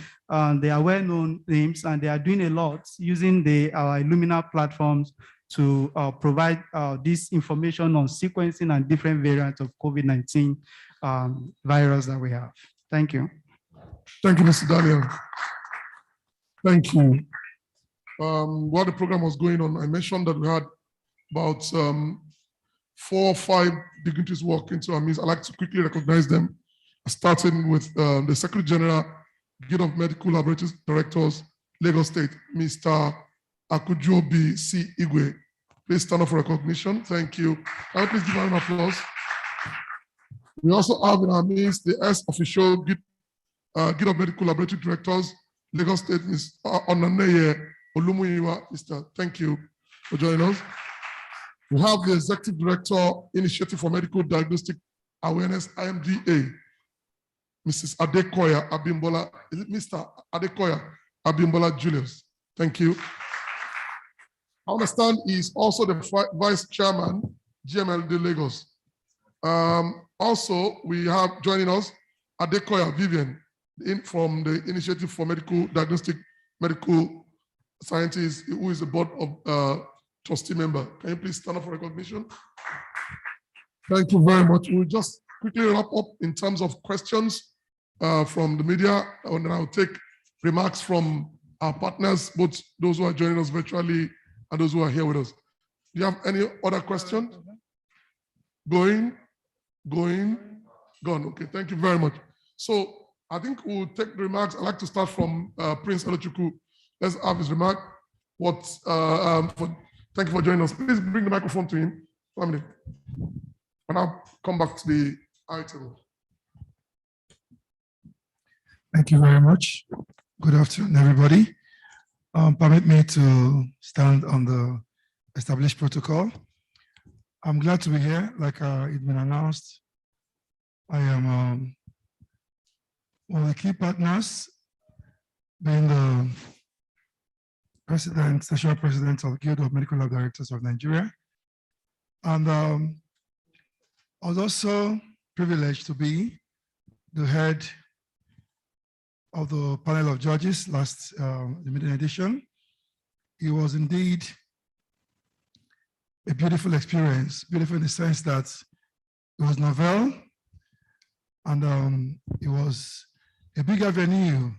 they are well-known names and they are doing a lot using our Illumina platforms to provide this information on sequencing and different variants of COVID-19 virus that we have. Thank you. Thank you, Mr. Daniel. Thank you. While the program was going on, I mentioned that we had about 4 or 5 dignitaries walk into our midst. I'd like to quickly recognize them, starting with the Secretary General, Guild of Medical Laboratories Directors, Lagos State, Mr. Akujobi C. Igwe. Please stand up for recognition. Thank you. Can you please give her an applause? We also have in our midst the ex-official Guild of Medical Laboratory Directors, Lagos State, Ms. Onaneye Olumuyiwa. Mr. Thank you for joining us. We have the Executive Director, Initiative for Medical Diagnostic Awareness, IMDA, Mrs. Adekoya Abimbola. Is it Mr. Adekoya Abimbola Julius? Thank you. I understand he's also the Vice Chairman, GMLD Lagos. Also, we have joining us Adekoya Vivian from the Initiative for Medical Diagnostic Medical Scientists, who is the board of trustee member. Can you please stand up for recognition? Thank you very much. We'll just quickly wrap up in terms of questions from the media, and then I'll take remarks from our partners, both those who are joining us virtually and those who are here with us. Do you have any other questions? Going, gone. Okay, thank you very much. So I think we'll take the remarks. I'd like to start from Prince Elochukwu. Let's have his remark. Thank you for joining us. Please bring the microphone to him, family. And I'll come back to the item. Thank you very much. Good afternoon, everybody. Permit me to stand on the established protocol. I'm glad to be here. Like it's been announced, I am one of the key partners, being the national president of the Guild of Medical Lab Directors of Nigeria. And I was also privileged to be the head of the panel of judges the maiden edition. It was indeed a beautiful experience, beautiful in the sense that it was novel and it was a big avenue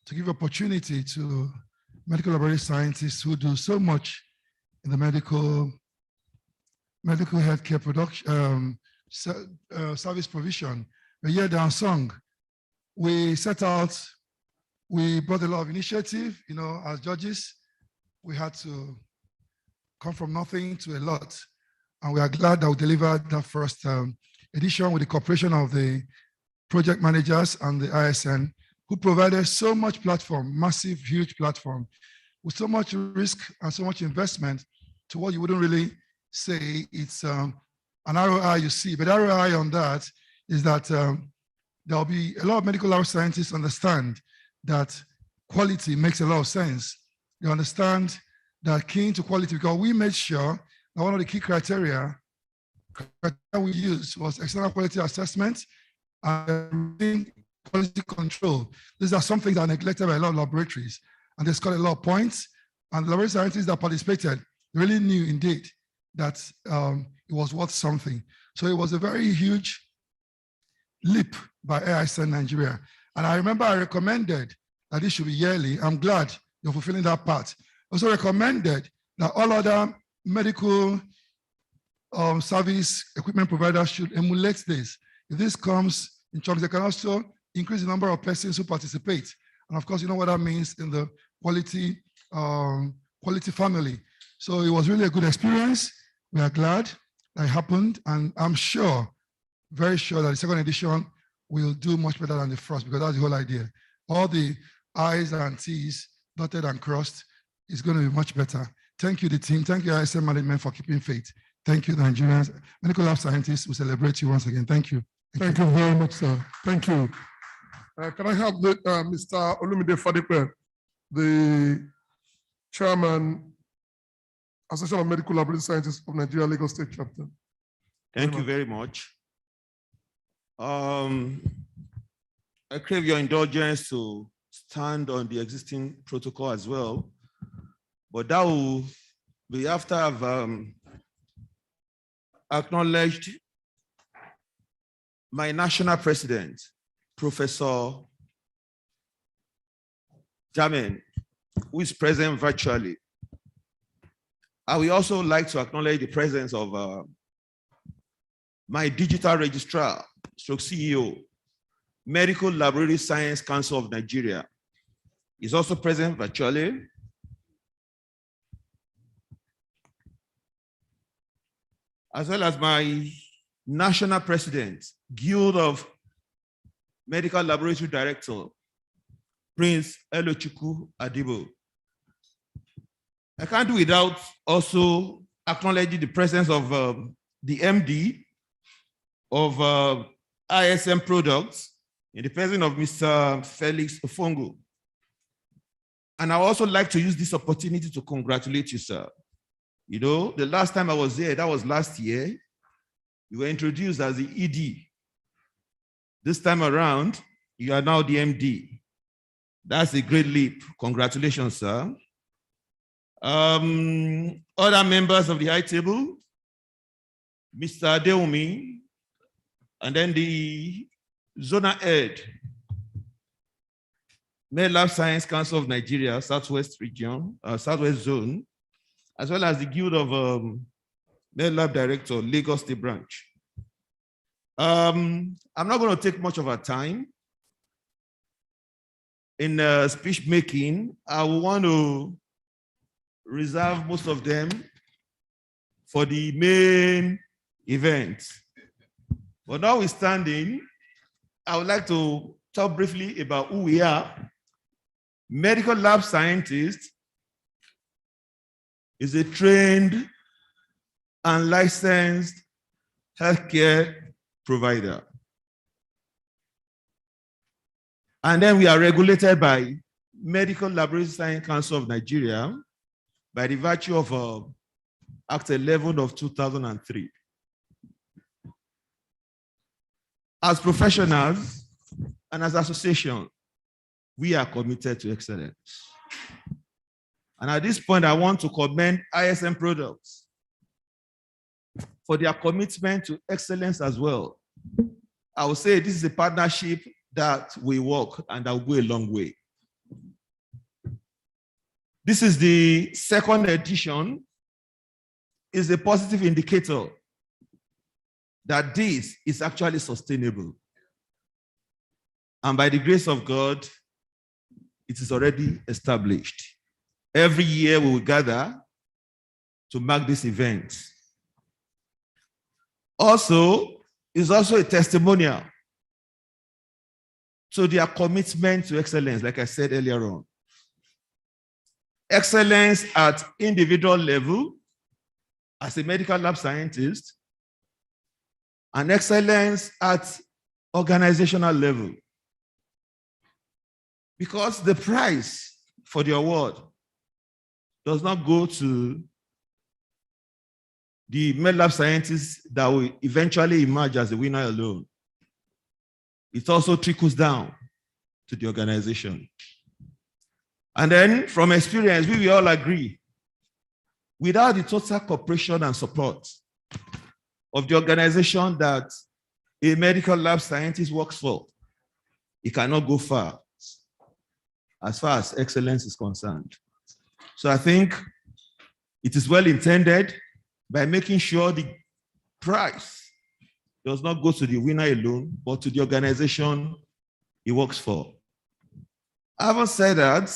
to give opportunity to medical laboratory scientists who do so much in the medical healthcare production, service provision. But yet they're unsung. We set out, we brought a lot of initiative, as judges, we had to come from nothing to a lot. And we are glad that we delivered that first edition with the cooperation of the project managers and the ISN, who provided so much platform, massive, huge platform, with so much risk and so much investment to what you wouldn't really say it's an ROI you see. But ROI on that is that there'll be a lot of medical lab scientists understand that quality makes a lot of sense. They understand that keen to quality, because we made sure that one of the key criteria we used was external quality assessment and quality control. These are some things that are neglected by a lot of laboratories, and they scored a lot of points. And the laboratory scientists that participated really knew indeed that it was worth something. So it was a very huge leap by AISN Nigeria. And I remember I recommended that this should be yearly. I'm glad you're fulfilling that part. Also recommended that all other medical service equipment providers should emulate this. If this comes in terms, they can also increase the number of persons who participate. And of course, you know what that means in the quality family. So it was really a good experience. We are glad that it happened. And I'm sure, very sure that the second edition will do much better than the first, because that's the whole idea. All the I's and T's dotted and crossed is going to be much better. Thank you, the team. Thank you, ISN management, for keeping faith. Thank you, the Nigerians. Medical lab scientists, we celebrate you once again. Thank you. Thank you very much, sir. Thank you. Can I have Mr. Olumide Fadipe, the chairman, Association of Medical Laboratory Scientists of Nigeria, Lagos State Chapter. Thank you very much. I crave your indulgence to stand on the existing protocol as well, but that will be after I've acknowledged my national president, Professor Jamin, who is present virtually. I would also like to acknowledge the presence of my digital registrar, stroke CEO, Medical Laboratory Science Council of Nigeria, is also present virtually. As well as my national president, Guild of Medical Laboratory Director, Prince Elochukwu Adibo. I can't do without also acknowledging the presence of the MD of ISN Products in the presence of Mr. Felix Ofongo. And I also like to use this opportunity to congratulate you, sir. You know, the last time I was there, that was last year, you were introduced as the ED. This time around, you are now the MD. That's a great leap. Congratulations, sir. Other members of the high table, Mr. Adeomi, and then the Zona Head, MedLab Science Council of Nigeria, Southwest Region, Southwest Zone, as well as the Guild of MedLab Director, Lagos State Branch. I'm not going to take much of our time. In speech making, I will want to reserve most of them for the main event. But notwithstanding, I would like to talk briefly about who we are. Medical lab scientist is a trained and licensed healthcare provider. And then we are regulated by Medical Laboratory Science Council of Nigeria by the virtue of Act 11 of 2003. As professionals and as association, we are committed to excellence. And at this point, I want to commend ISN Products for their commitment to excellence as well. I would say this is a partnership that will work and that will go a long way. This is the second edition, is a positive indicator that this is actually sustainable. And by the grace of God, it is already established. Every year we will gather to mark this event. Also, it's also a testimonial to their commitment to excellence, like I said earlier on. Excellence at individual level as a medical lab scientist, and excellence at organizational level. Because the prize for the award does not go to the med lab scientists that will eventually emerge as the winner alone. It also trickles down to the organization. And then from experience, we will all agree, without the total cooperation and support of the organization that a medical lab scientist works for, it cannot go far as excellence is concerned. So I think it is well intended by making sure the prize does not go to the winner alone, but to the organization he works for. Having said that,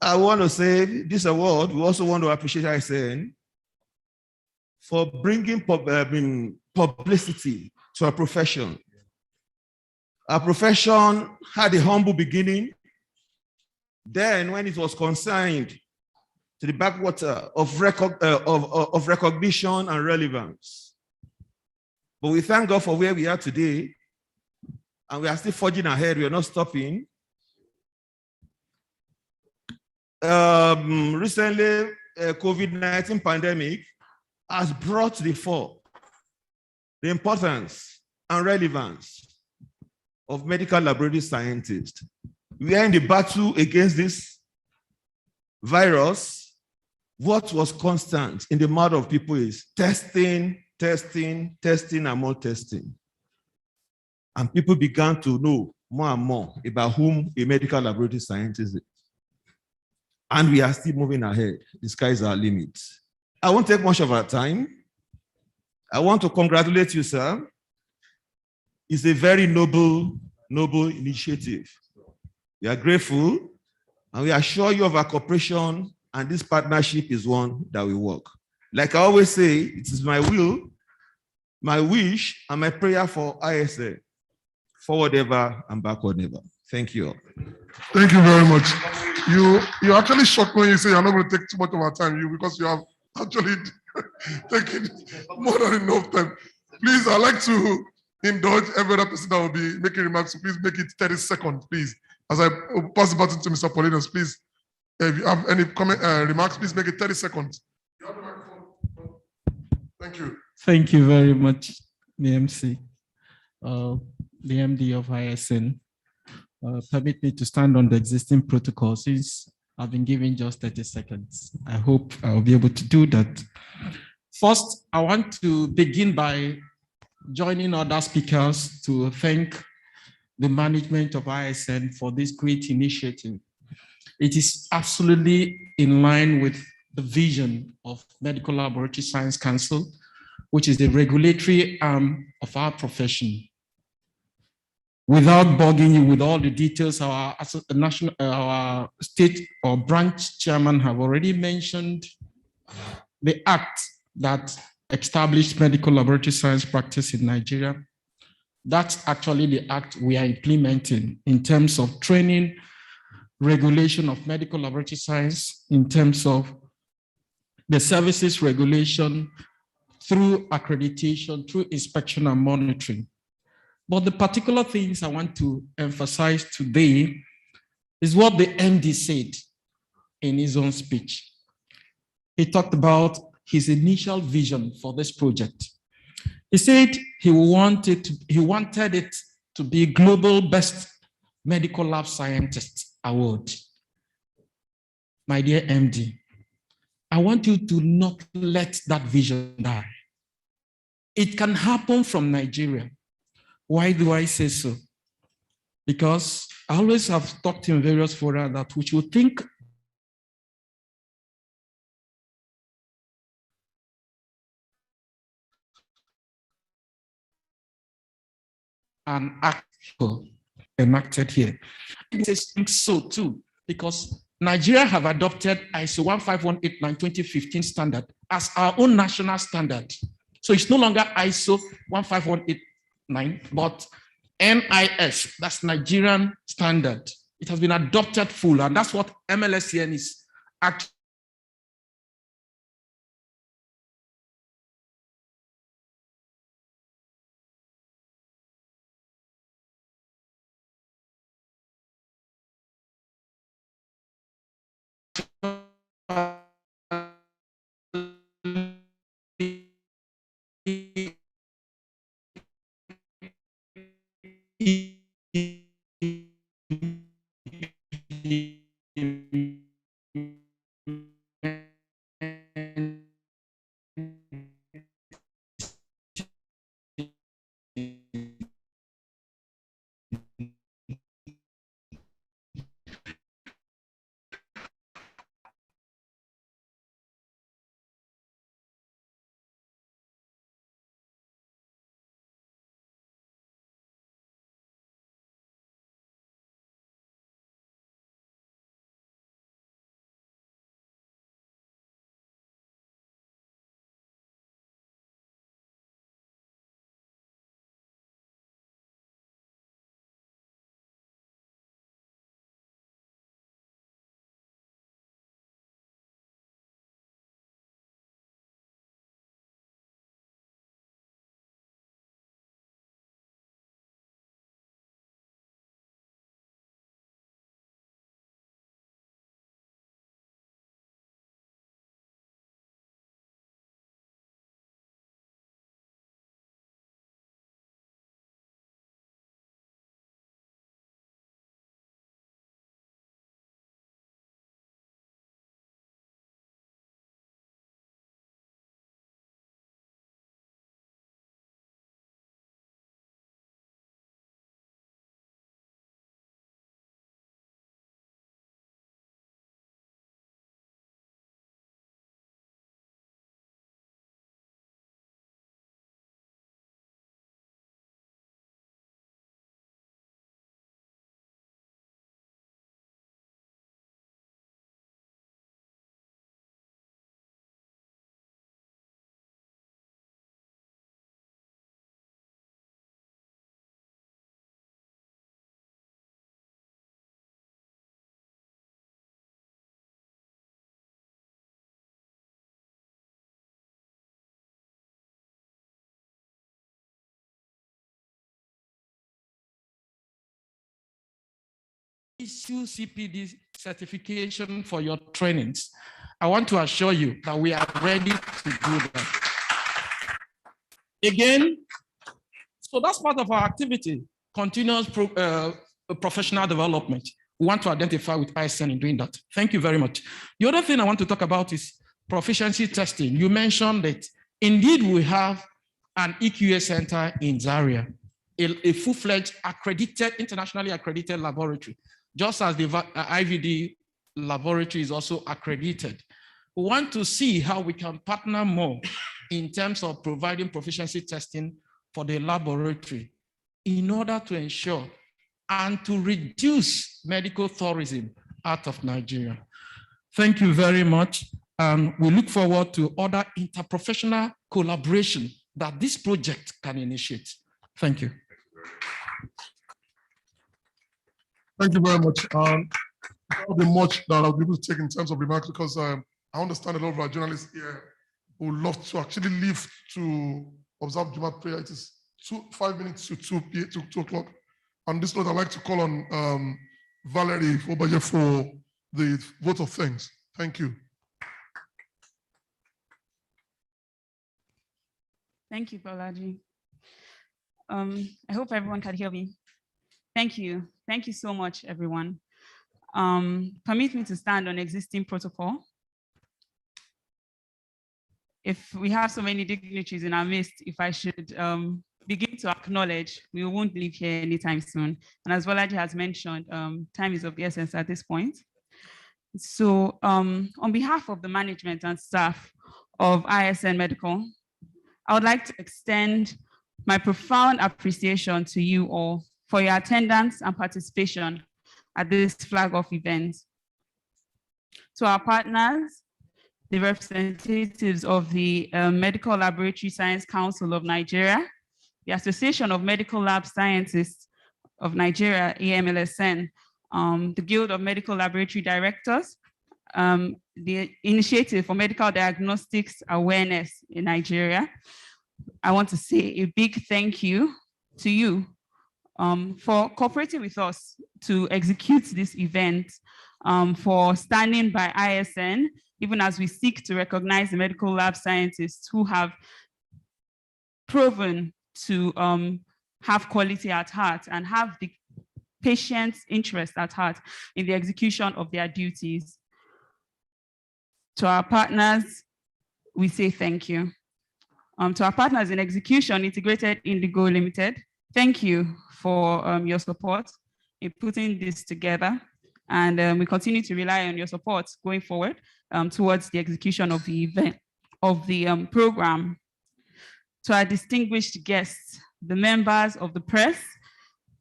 I want to say this award, we also want to appreciate ISN for bringing publicity to our profession. Our profession had a humble beginning. Then when it was consigned to the backwater of recognition and relevance. But we thank God for where we are today, and we are still forging ahead. We are not stopping. Recently, COVID-19 pandemic has brought to the fore the importance and relevance of medical laboratory scientists. We are in the battle against this virus. What was constant in the mind of people is testing, testing, testing, and more testing. And people began to know more and more about whom a medical laboratory scientist is. And we are still moving ahead. The sky is our limit. I won't take much of our time. I want to congratulate you, sir. It's a very noble initiative. We are grateful, and we assure you of our cooperation, and this partnership is one that will work. Like I always say, it is my will, my wish, and my prayer for ISA, forward ever and backward never. Thank you all. Thank you very much. You actually shocked when you say you're not going to take too much of our time, because you have actually taken more than enough time. Please, I'd like to indulge every other person that will be making remarks. So please make it 30 seconds, please. As I pass the button to Mr. Paulinus, please, if you have any comment, remarks, please make it 30 seconds. Thank you. Thank you very much, the MC, the MD of ISN. Permit me to stand on the existing protocol since I've been given just 30 seconds. I hope I'll be able to do that. First, I want to begin by joining other speakers to thank the management of ISN for this great initiative. It is absolutely in line with the vision of Medical Laboratory Science Council, which is the regulatory arm of our profession. Without bugging you with all the details, our state or branch chairman have already mentioned the act that established medical laboratory science practice in Nigeria. That's actually the act we are implementing in terms of training, regulation of medical laboratory science, in terms of the services regulation, through accreditation, through inspection and monitoring. But the particular things I want to emphasize today is what the MD said in his own speech. He talked about his initial vision for this project. He said he wanted it to be Global Best Medical Lab Scientist Award. My dear MD, I want you to not let that vision die. It can happen from Nigeria. Why do I say so? Because I always have talked in various fora that we should think an act enacted here. It is so too, because Nigeria have adopted ISO 15189-2015 standard as our own national standard. So it's no longer ISO 15189, but NIS, that's Nigerian standard. It has been adopted full, and that's what MLSCN is actually. Issue CPD certification for your trainings. I want to assure you that we are ready to do that. Again, so that's part of our activity, continuous professional development. We want to identify with ISN in doing that. Thank you very much. The other thing I want to talk about is proficiency testing. You mentioned that indeed we have an EQA center in Zaria, a full-fledged accredited, internationally accredited laboratory, just as the IVD laboratory is also accredited. We want to see how we can partner more in terms of providing proficiency testing for the laboratory in order to ensure and to reduce medical tourism out of Nigeria. Thank you very much. We look forward to other interprofessional collaboration that this project can initiate. Thank you. Thank you very much. There will be much that I'll be able to take in terms of remarks because I understand a lot of our journalists here who would love to actually leave to observe Jumat prayer. It is 5 minutes to 2 o'clock. On this note, I'd like to call on Valerie Obaje for the vote of thanks. Thank you. Thank you, Bolaji. I hope everyone can hear me. Thank you. Thank you so much, everyone. Permit me to stand on existing protocol. If we have so many dignitaries in our midst, if I should begin to acknowledge, we won't leave here anytime soon. And as Bolaji has mentioned, time is of the essence at this point. So on behalf of the management and staff of ISN Medical, I would like to extend my profound appreciation to you all for your attendance and participation at this flag-off event. To our partners, the representatives of the Medical Laboratory Science Council of Nigeria, the Association of Medical Lab Scientists of Nigeria, AMLSN, the Guild of Medical Laboratory Directors, the Initiative for Medical Diagnostics Awareness in Nigeria. I want to say a big thank you to you for cooperating with us to execute this event, for standing by ISN, even as we seek to recognize the medical lab scientists who have proven to have quality at heart and have the patient's interest at heart in the execution of their duties. To our partners, we say thank you. To our partners in execution, Integrated Indigo Limited, thank you for your support in putting this together. And we continue to rely on your support going forward towards the execution of the event, of the program. To our distinguished guests, the members of the press,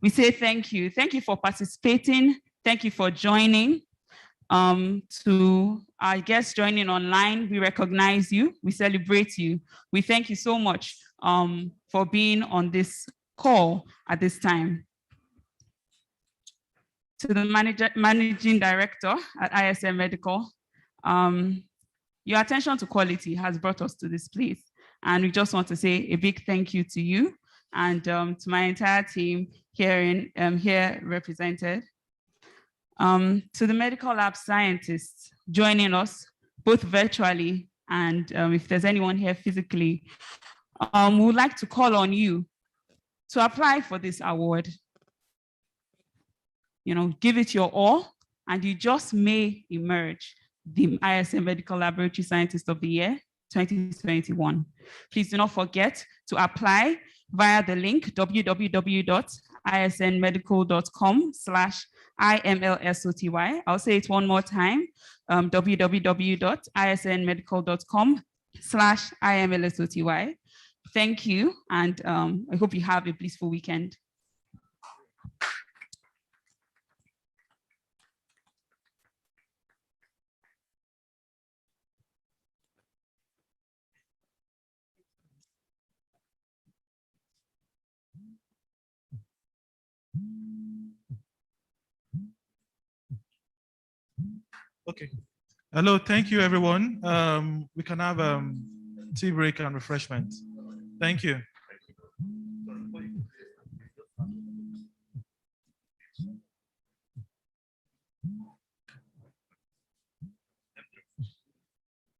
we say thank you. Thank you for participating. Thank you for joining. To our guests joining online, we recognize you, we celebrate you. We thank you so much for being on this call at this time. To the managing director at ISN Medical, your attention to quality has brought us to this place. And we just want to say a big thank you to you and to my entire team here represented. To the medical lab scientists joining us, both virtually and if there's anyone here physically, we would like to call on you to apply for this award. You know, give it your all, and you just may emerge the ISN Medical Laboratory Scientist of the Year 2021. Please do not forget to apply via the link www.isnmedical.com/IMLSOTY. I'll say it one more time, www.isnmedical.com/IMLSOTY. Thank you, and I hope you have a blissful weekend. Okay. Hello, thank you, everyone. We can have tea break and refreshment. Thank you.